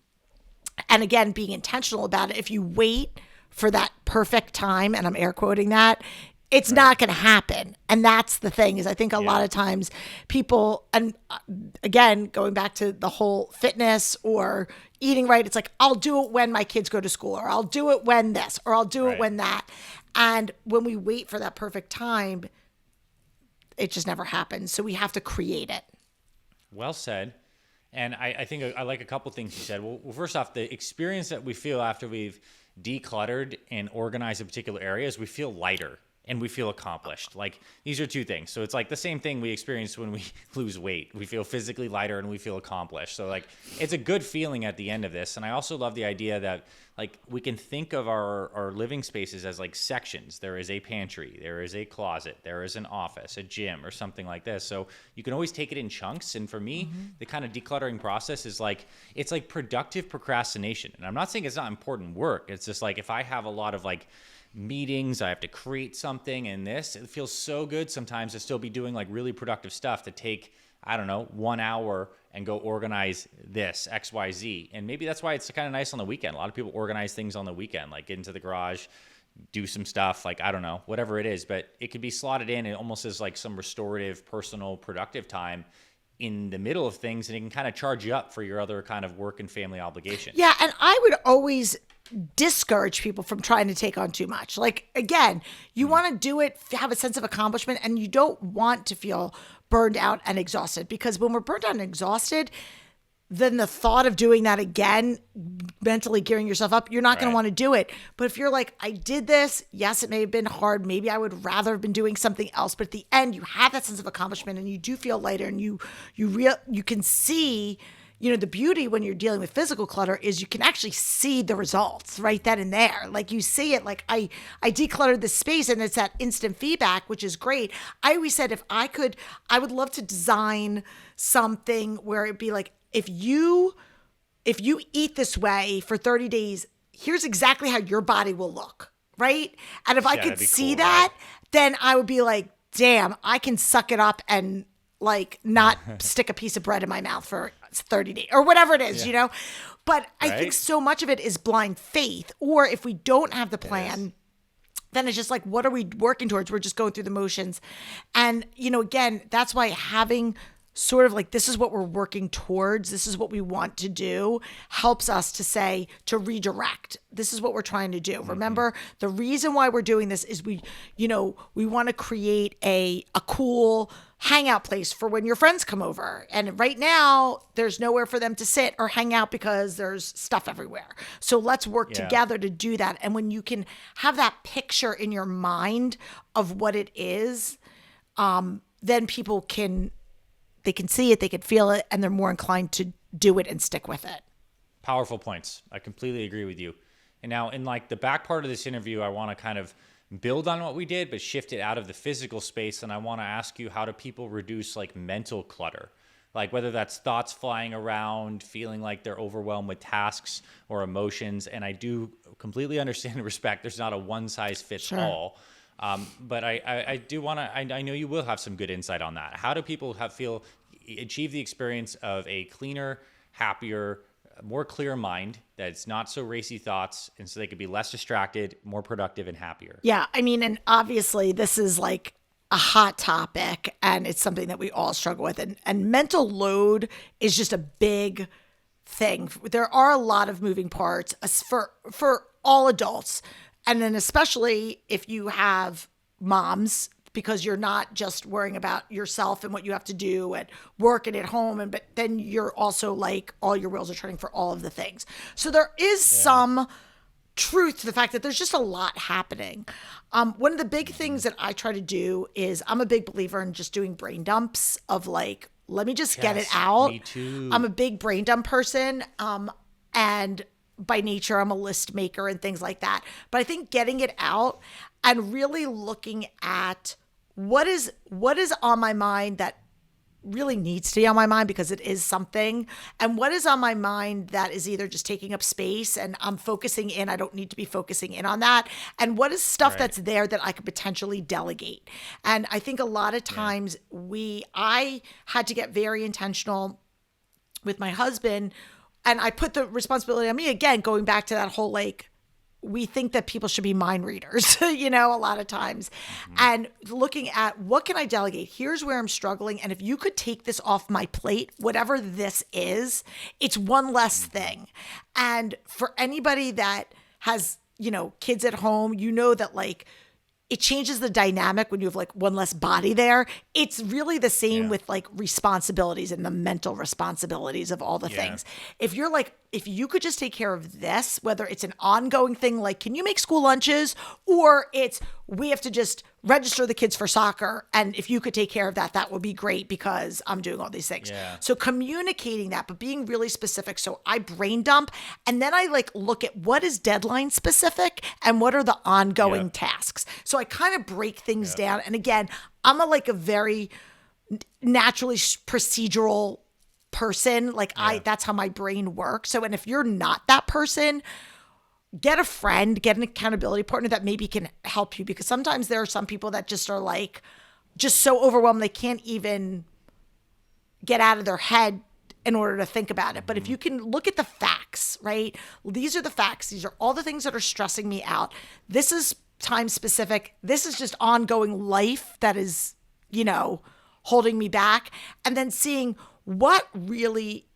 again, being intentional about it. If you wait for that perfect time, and I'm air quoting that, it's not going to happen. And that's the thing, is I think a lot of times people, and again, going back to the whole fitness or eating right, it's like, I'll do it when my kids go to school, or I'll do it when this, or I'll do it when that. And when we wait for that perfect time, it just never happens. So we have to create it. Well said. And I think I like a couple things you said. Well, first off, the experience that we feel after we've decluttered and organized in particular areas, we feel lighter and we feel accomplished. Like, these are two things. So it's like the same thing we experience when we lose weight. We feel physically lighter and we feel accomplished. So like, it's a good feeling at the end of this. And I also love the idea that, like, we can think of our living spaces as like sections. There is a pantry, there is a closet, there is an office, a gym, or something like this. So you can always take it in chunks. And for me, the kind of decluttering process is like, it's like productive procrastination. And I'm not saying it's not important work. It's just like, if I have a lot of like meetings, I have to create something, and this, it feels so good sometimes to still be doing like really productive stuff, to take, I don't know, 1 hour and go organize this XYZ. And maybe that's why it's kind of nice on the weekend. A lot of people organize things on the weekend, like get into the garage, do some stuff, like, I don't know, whatever it is, but it could be slotted in and almost as like some restorative, personal, productive time in the middle of things, and it can kind of charge you up for your other kind of work and family obligations. Yeah. And I would always discourage people from trying to take on too much. Like, again, you want to do it, have a sense of accomplishment, and you don't want to feel burned out and exhausted, because when we're burned out and exhausted, then the thought of doing that again, mentally gearing yourself up, you're not going to want to do it. But if you're like, I did this, yes, it may have been hard. Maybe I would rather have been doing something else. But at the end, you have that sense of accomplishment, and you do feel lighter, and you can see, the beauty when you're dealing with physical clutter is you can actually see the results right then and there. Like, you see it, like, I decluttered this space, and it's that instant feedback, which is great. I always said, if I could, I would love to design something where it'd be like, if you eat this way for 30 days, here's exactly how your body will look, right? And if I could see cool, that, then I would be like, damn, I can suck it up and like not stick a piece of bread in my mouth for 30 days or whatever it is, But I think so much of it is blind faith. Or if we don't have the plan, then it's just like, what are we working towards? We're just going through the motions. And, again, that's why having sort of like, this is what we're working towards, this is what we want to do, helps us to say, to redirect. This is what we're trying to do. Remember, the reason why we're doing this is we want to create a cool hangout place for when your friends come over. And right now, there's nowhere for them to sit or hang out because there's stuff everywhere. So let's work together to do that. And when you can have that picture in your mind of what it is, then people they can see it, they can feel it, and they're more inclined to do it and stick with it. Powerful points. I completely agree with you. And now in like the back part of this interview, I want to kind of build on what we did, but shift it out of the physical space. And I want to ask you, how do people reduce like mental clutter? Like whether that's thoughts flying around, feeling like they're overwhelmed with tasks or emotions. And I do completely understand and respect there's not a one size fits all. But I do want to, I know you will have some good insight on that. How do people achieve the experience of a cleaner, happier, more clear mind, that it's not so racy thoughts, and so they could be less distracted, more productive, and happier. Yeah, I mean, and obviously this is like a hot topic and it's something that we all struggle with. And mental load is just a big thing. There are a lot of moving parts for all adults. And then especially if you have moms, because you're not just worrying about yourself and what you have to do at work and at home, but then you're also like all your wheels are turning for all of the things. So there is some truth to the fact that there's just a lot happening. One of the big things that I try to do is I'm a big believer in just doing brain dumps of like, let me just get it out. Me too. I'm a big brain dump person. And by nature, I'm a list maker and things like that. But I think getting it out and really looking at what is on my mind that really needs to be on my mind because it is something, and what is on my mind that is either just taking up space and I'm focusing in, I don't need to be focusing in on that, and what is stuff that's there that I could potentially delegate. And I think a lot of times I had to get very intentional with my husband, and I put the responsibility on me again, going back to that whole like, we think that people should be mind readers, a lot of times. And looking at what can I delegate? Here's where I'm struggling. And if you could take this off my plate, whatever this is, it's one less thing. And for anybody that has, kids at home, that like, it changes the dynamic when you have like one less body there. It's really the same with like responsibilities and the mental responsibilities of all the things. If you're like, if you could just take care of this, whether it's an ongoing thing, like, can you make school lunches, or it's, we have to just register the kids for soccer. And if you could take care of that, that would be great because I'm doing all these things. Yeah. So communicating that, but being really specific. So I brain dump and then I like look at what is deadline specific and what are the ongoing tasks. So I kind of break things down. And again, I'm a very naturally procedural person. Like that's how my brain works. So, and if you're not that person, get a friend, get an accountability partner that maybe can help you, because sometimes there are some people that just are like, just so overwhelmed, they can't even get out of their head in order to think about it. But if you can look at the facts, right? These are the facts. These are all the things that are stressing me out. This is time specific. This is just ongoing life that is, holding me back. And then seeing what really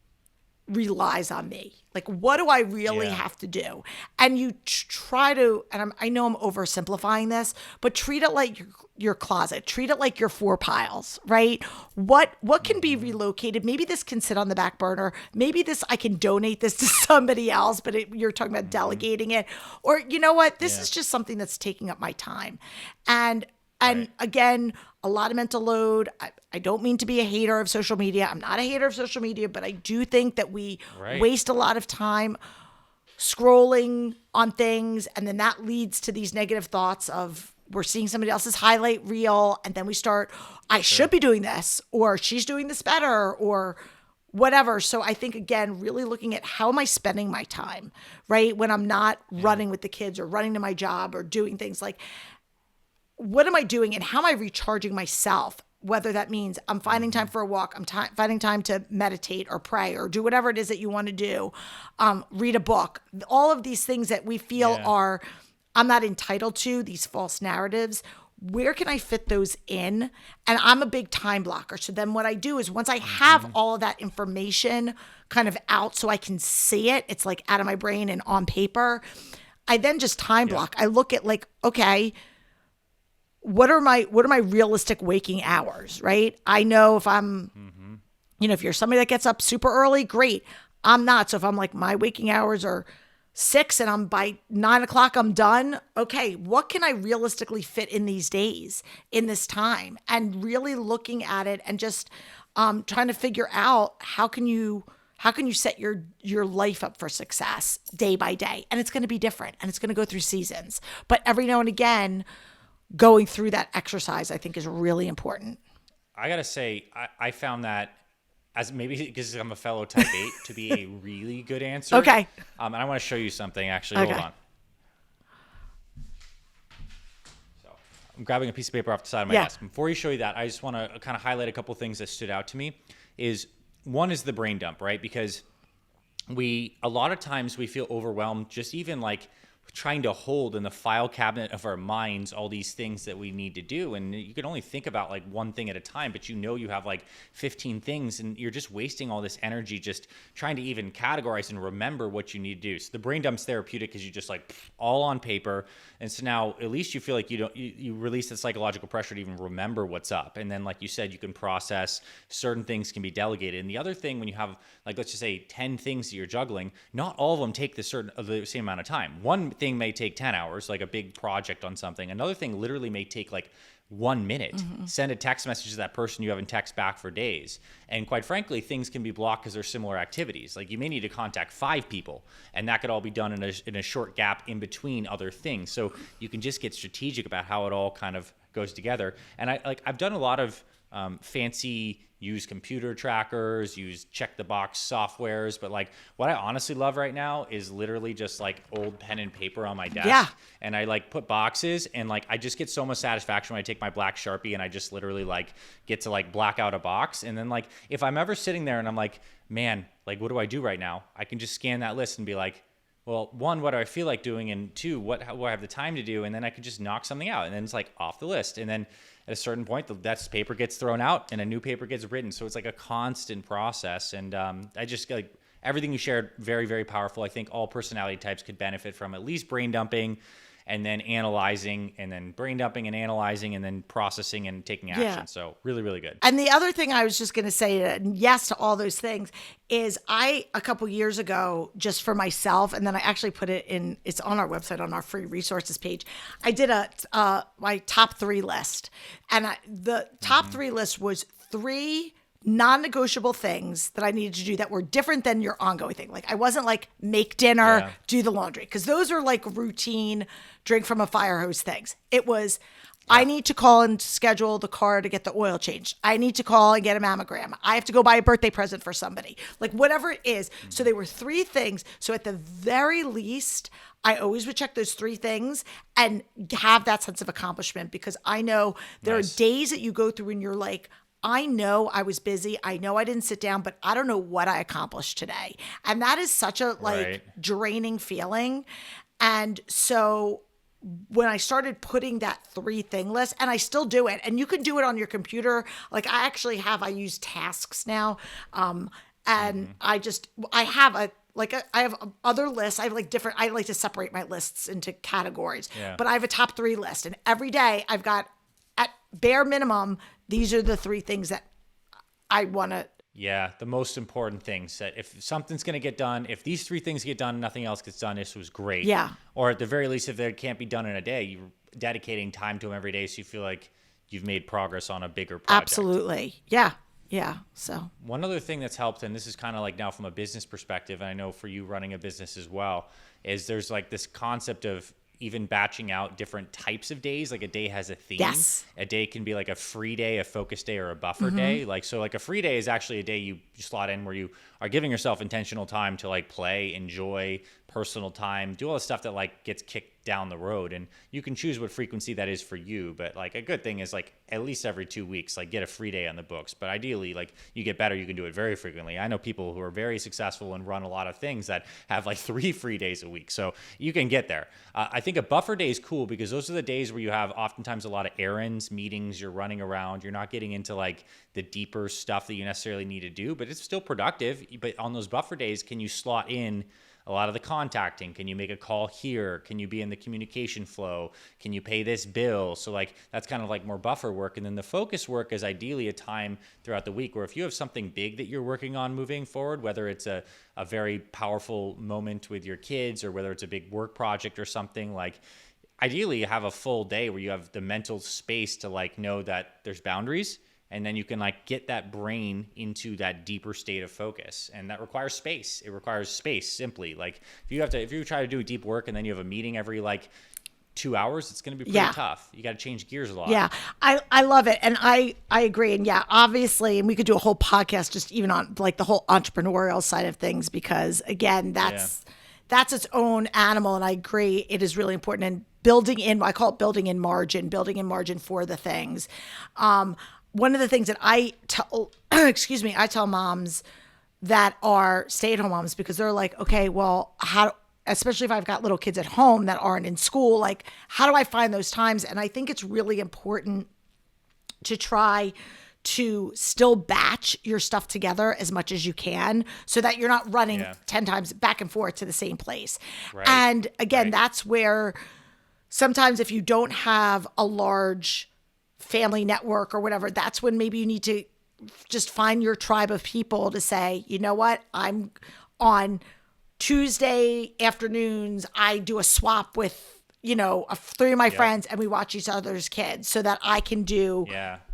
relies on me. Like, what do I really have to do? And you try to, and I know I'm oversimplifying this, but treat it like your closet. Treat it like your 4 piles, right? What can be relocated? Maybe this can sit on the back burner. Maybe I can donate this to somebody else, but you're talking about delegating it. Or you know what? This is just something that's taking up my time. And again, a lot of mental load. I don't mean to be a hater of social media. I'm not a hater of social media, but I do think that we waste a lot of time scrolling on things. And then that leads to these negative thoughts of we're seeing somebody else's highlight reel. And then we start, I should be doing this, or she's doing this better, or whatever. So I think, again, really looking at how am I spending my time, right? When I'm not running with the kids or running to my job or doing things like, what am I doing and how am I recharging myself? Whether that means I'm finding time for a walk, I'm finding time to meditate or pray or do whatever it is that you want to do, read a book, all of these things that we feel are, I'm not entitled to, these false narratives. Where can I fit those in? And I'm a big time blocker. So then what I do is once I have all of that information kind of out so I can see it, it's like out of my brain and on paper, I then just time block. I look at like, okay, what are my realistic waking hours, right? I know if I'm, if you're somebody that gets up super early, great. I'm not. So if I'm like, my waking hours are 6 and I'm by 9 o'clock, I'm done. Okay. What can I realistically fit in these days, in this time? And really looking at it and just trying to figure out how can you set your life up for success day by day? And it's going to be different and it's going to go through seasons, but every now and again, going through that exercise, I think, is really important. I got to say, I found that, as maybe because I'm a fellow type 8, to be a really good answer. Okay. And I want to show you something, actually. Okay. Hold on. So I'm grabbing a piece of paper off the side of my desk. Before you show you that, I just want to kind of highlight a couple things that stood out to me. One is the brain dump, right? Because a lot of times we feel overwhelmed just even like trying to hold in the file cabinet of our minds all these things that we need to do, and you can only think about like one thing at a time, but you have like 15 things, and you're just wasting all this energy just trying to even categorize and remember what you need to do. So the brain dump's therapeutic because you just like all on paper, and so now at least you feel like you release the psychological pressure to even remember what's up, and then like you said, you can process certain things, can be delegated. And the other thing, when you have like, let's just say 10 things that you're juggling, not all of them take the same amount of time. One thing may take 10 hours, like a big project on something. Another thing literally may take like 1 minute. Send a text message to that person you haven't texted back for days. And quite frankly, things can be blocked because they're similar activities. Like you may need to contact 5 people, and that could all be done in a short gap in between other things. So you can just get strategic about how it all kind of goes together. And I've done a lot of fancy use computer trackers, use check the box softwares, but like what I honestly love right now is literally just like old pen and paper on my desk. Yeah. And I like put boxes, and like I just get so much satisfaction when I take my black Sharpie and I just literally like get to like black out a box. And then like if I'm ever sitting there and I'm like, man, like what do I do right now? I can just scan that list and be like, well, 1, what do I feel like doing? And 2, what do I have the time to do? And then I could just knock something out, and then it's like off the list. And then at a certain point, that paper gets thrown out and a new paper gets written. So it's like a constant process. And I just like everything you shared, very, very powerful. I think all personality types could benefit from at least brain dumping, and then analyzing, and then brain dumping and analyzing, and then processing and taking action. Yeah. So really, really good. And the other thing I was just going to say, yes to all those things, is a couple years ago, just for myself, and then I actually put it's on our website on our free resources page. I did my top 3 list, and the top 3 list was 3 non-negotiable things that I needed to do that were different than your ongoing thing. Like I wasn't like make dinner, do the laundry, because those are like routine drink from a fire hose things. It was, I need to call and schedule the car to get the oil changed. I need to call and get a mammogram. I have to go buy a birthday present for somebody. Like whatever it is. So they were 3 things. So at the very least, I always would check those 3 things and have that sense of accomplishment, because I know there are days that you go through and you're like, I know I was busy. I know I didn't sit down, but I don't know what I accomplished today. And that is such a draining feeling. And so when I started putting that 3 thing list, and I still do it, and you can do it on your computer. Like I use tasks now. And I have other lists. I have like different, I like to separate my lists into categories, but I have a top 3 list, and every day I've got, at bare minimum, these are the 3 things that I want to. Yeah, the most important things, that if something's going to get done, if these 3 things get done, nothing else gets done, this was great. Yeah. Or at the very least, if they can't be done in a day, you're dedicating time to them every day, so you feel like you've made progress on a bigger project. Absolutely. Yeah. Yeah. So one other thing that's helped, and this is kind of like now from a business perspective, and I know for you running a business as well, is there's like this concept of even batching out different types of days. Like a day has a theme. Yes. A day can be like a free day, a focus day, or a buffer day. Like, so like a free day is actually a day you slot in where you are giving yourself intentional time to like play, enjoy, personal time, do all the stuff that like gets kicked down the road. And you can choose what frequency that is for you. But like a good thing is like at least every 2 weeks, like get a free day on the books. But ideally, like you get better, you can do it very frequently. I know people who are very successful and run a lot of things that have like 3 free days a week. So you can get there. I think a buffer day is cool because those are the days where you have oftentimes a lot of errands, meetings, you're running around, you're not getting into like the deeper stuff that you necessarily need to do, but it's still productive. But on those buffer days, can you slot in a lot of the contacting? Can you make a call here? Can you be in the communication flow? Can you pay this bill? So like that's kind of like more buffer work. And then the focus work is ideally a time throughout the week where if you have something big that you're working on moving forward, whether it's a very powerful moment with your kids or whether it's a big work project or something, like ideally you have a full day where you have the mental space to like know that there's boundaries. And then you can like get that brain into that deeper state of focus. And that requires space. It requires space simply. Like if you try to do deep work and then you have a meeting every like 2 hours, it's going to be pretty tough. You got to change gears a lot. Yeah, I love it. And I agree. And yeah, obviously, and we could do a whole podcast just even on like the whole entrepreneurial side of things, because again, that's its own animal. And I agree. It is really important. And I call it building in margin for the things. One of the things that I tell moms that are stay-at-home moms, because they're like, okay, well, how, especially if I've got little kids at home that aren't in school, like, how do I find those times? And I think it's really important to try to still batch your stuff together as much as you can, so that you're not running 10 times back and forth to the same place. Right. And again, that's where sometimes if you don't have a large family network or whatever, that's when maybe you need to just find your tribe of people to say, you know what, I'm on Tuesday afternoons, I do a swap with, three of my friends, and we watch each other's kids, so that I can do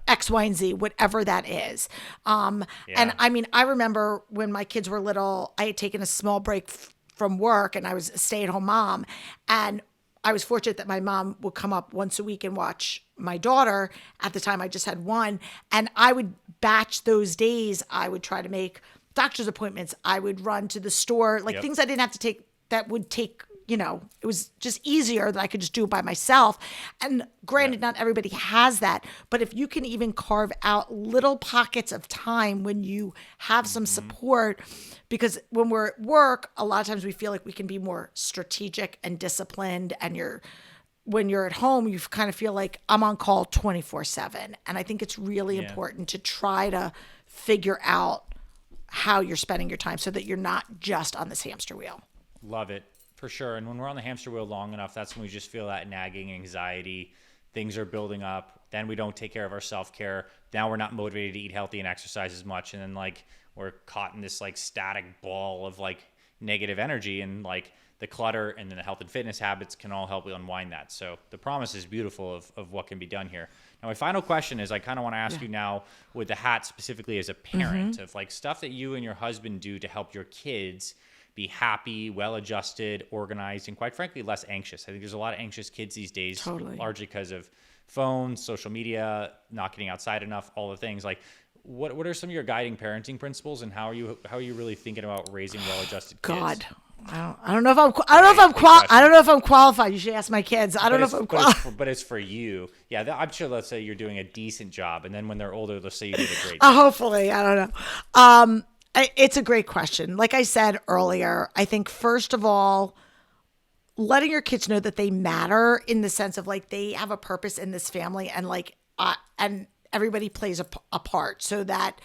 X, Y, and Z, whatever that is. And I mean, I remember when my kids were little, I had taken a small break from work, and I was a stay-at-home mom, and I was fortunate that my mom would come up once a week and watch my daughter. At the time, I just had one, and I would batch those days. I would try to make doctor's appointments. I would run to the store, like things I didn't have to take, that would take, it was just easier that I could just do it by myself. And granted, not everybody has that, but if you can even carve out little pockets of time when you have some support, because when we're at work, a lot of times we feel like we can be more strategic and disciplined, and when you're at home, you kind of feel like I'm on call 24/7. And I think it's really important to try to figure out how you're spending your time so that you're not just on this hamster wheel. Love it, for sure. And when we're on the hamster wheel long enough, that's when we just feel that nagging anxiety. Things are building up. Then we don't take care of our self-care. Now we're not motivated to eat healthy and exercise as much. And then like we're caught in this like static ball of like negative energy, and like the clutter and then the health and fitness habits can all help unwind that. So the promise is beautiful of what can be done here. Now, my final question is, I kind of want to ask you now, with the hat specifically as a parent, of like stuff that you and your husband do to help your kids be happy, well-adjusted, organized, and quite frankly, less anxious. I think there's a lot of anxious kids these days, largely because of phones, social media, not getting outside enough, all the things. Like, what are some of your guiding parenting principles, and how are you really thinking about raising well-adjusted kids? God, I don't know if I'm qualified. You should ask my kids. I don't know if I'm qualified. But it's for you. Yeah, I'm sure. Let's say you're doing a decent job, and then when they're older, let's say you did a great job. Hopefully, I don't know. It's a great question. Like I said earlier, I think first of all, letting your kids know that they matter, in the sense of like they have a purpose in this family, and like and everybody plays a part, so that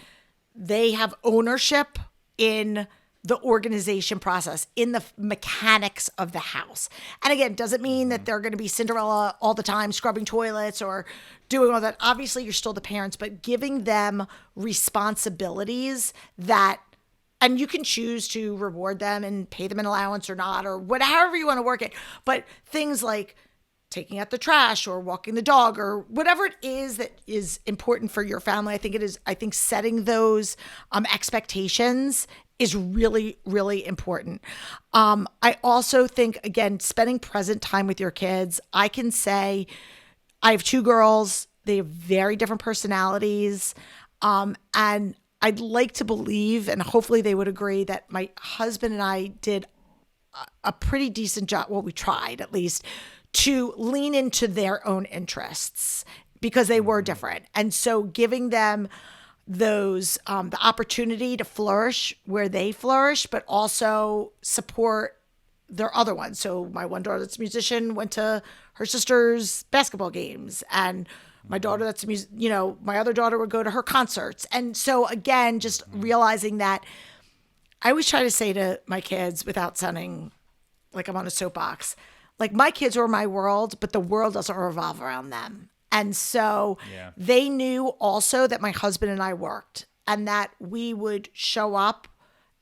they have ownership in the organization process, in the mechanics of the house. And again, doesn't mean that they're going to be Cinderella all the time, scrubbing toilets or doing all that. Obviously, you're still the parents, but giving them responsibilities that, and you can choose to reward them and pay them an allowance or not, or whatever you want to work it. But things like taking out the trash or walking the dog or whatever it is that is important for your family, I think setting those expectations is really, really important. I also think, again, spending present time with your kids. I can say I have two girls. They have very different personalities. And I'd like to believe, and hopefully they would agree, that my husband and I did a pretty decent job. Well, we tried at least to lean into their own interests, because they were different. And so giving them those, the opportunity to flourish where they flourish, but also support their other ones. So my one daughter that's a musician went to her sister's basketball games, and my daughter that's my other daughter would go to her concerts. And so again, just realizing that, I always try to say to my kids, without sounding like I'm on a soapbox, like, my kids are my world, but the world doesn't revolve around them. And so they knew also that my husband and I worked, and that we would show up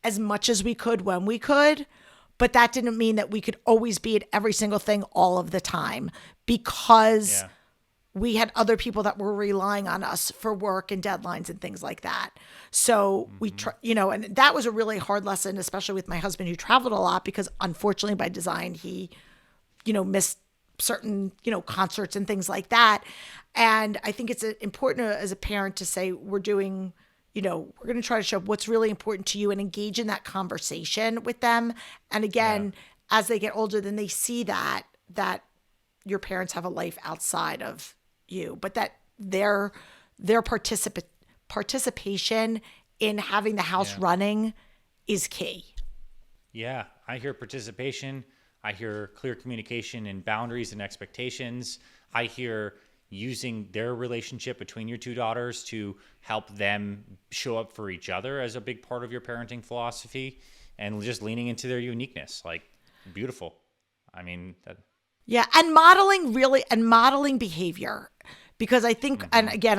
as much as we could when we could, but that didn't mean that we could always be at every single thing all of the time, because we had other people that were relying on us for work and deadlines and things like that. So we and that was a really hard lesson, especially with my husband, who traveled a lot, because unfortunately by design, he missed certain, concerts and things like that. And I think it's important as a parent to say, we're doing, we're going to try to show what's really important to you and engage in that conversation with them. And again, as they get older, then they see that your parents have a life outside of you, but that their participation in having the house running is key. Yeah, I hear participation. I hear clear communication and boundaries and expectations. I hear using their relationship between your two daughters to help them show up for each other as a big part of your parenting philosophy, and just leaning into their uniqueness. Like, beautiful. I mean, Yeah, and modeling behavior. Because I think, and again,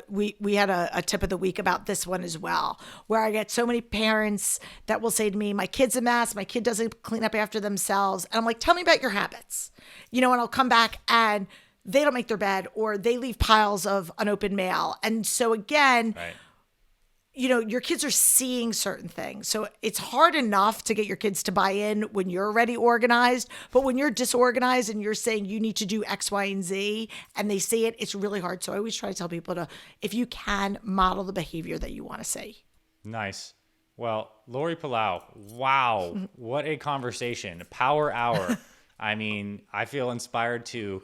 we had a tip of the week about this one as well, where I get so many parents that will say to me, my kid's a mess, my kid doesn't clean up after themselves. And I'm like, tell me about your habits. And I'll come back and they don't make their bed, or they leave piles of unopened mail. And so again, right. Your kids are seeing certain things. So it's hard enough to get your kids to buy in when you're already organized. But when you're disorganized and you're saying you need to do X, Y, and Z, and they see it, it's really hard. So I always try to tell people to, if you can, model the behavior that you want to see. Nice. Well, Laurie Palau, wow, what a conversation. Power hour. I mean, I feel inspired to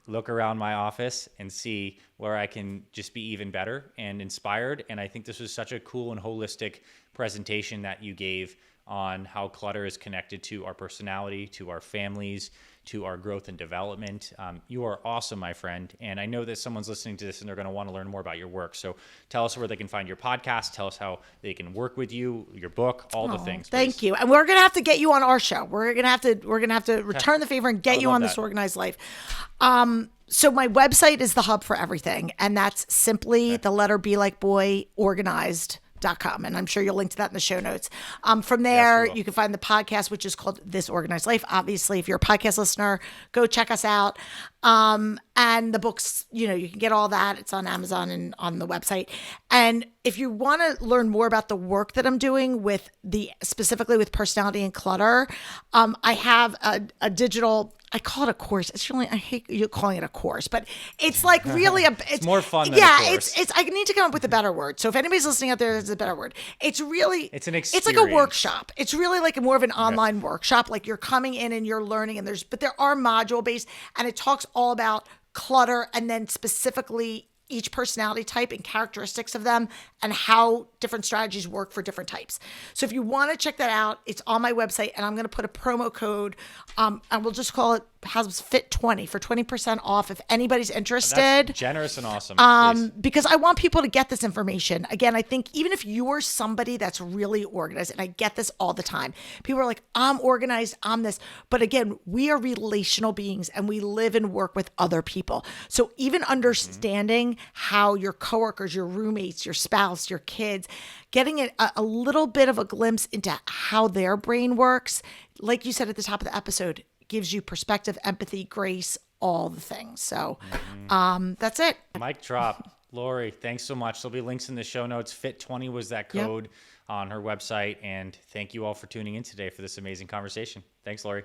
look around my office and see where I can just be even better and inspired. And I think this was such a cool and holistic presentation that you gave on how clutter is connected to our personality, to our families, to our growth and development. You are awesome, my friend. And I know that someone's listening to this and they're going to want to learn more about your work. So tell us where they can find your podcast. Tell us how they can work with you, your book, all the things. Thank you. And we're going to have to get you on our show. We're going to have to return the favor and get you on This Organized Life. So my website is the hub for everything. And that's simply the letter B like boy, organized.com. And I'm sure you'll link to that in the show notes. From there, you can find the podcast, which is called This Organized Life. Obviously, if you're a podcast listener, go check us out. And the books, you can get all that. It's on Amazon and on the website. And if you want to learn more about the work that I'm doing specifically with personality and clutter, I have a digital, I call it a course. It's really, I hate you calling it a course, but it's like really it's more fun than a course. it's I need to come up with a better word. So if anybody's listening out there, there's a better word. It's really, it's an experience. It's like a workshop. It's really like more of an online workshop. Like you're coming in and you're learning, but there are module based, and it talks all about clutter and then specifically each personality type and characteristics of them and how different strategies work for different types. So if you want to check that out, it's on my website, and I'm going to put a promo code, and we'll just call it FIT20 for 20% off if anybody's interested. That's generous and awesome. Because I want people to get this information. Again, I think even if you're somebody that's really organized, and I get this all the time, people are like, I'm organized, I'm this. But again, we are relational beings and we live and work with other people. So even understanding how your coworkers, your roommates, your spouse, your kids, getting a little bit of a glimpse into how their brain works, like you said at the top of the episode, gives you perspective, empathy, grace, all the things. So that's it. Mic drop. Laurie, thanks so much. There'll be links in the show notes. FIT20 was that code on her website. And thank you all for tuning in today for this amazing conversation. Thanks, Laurie.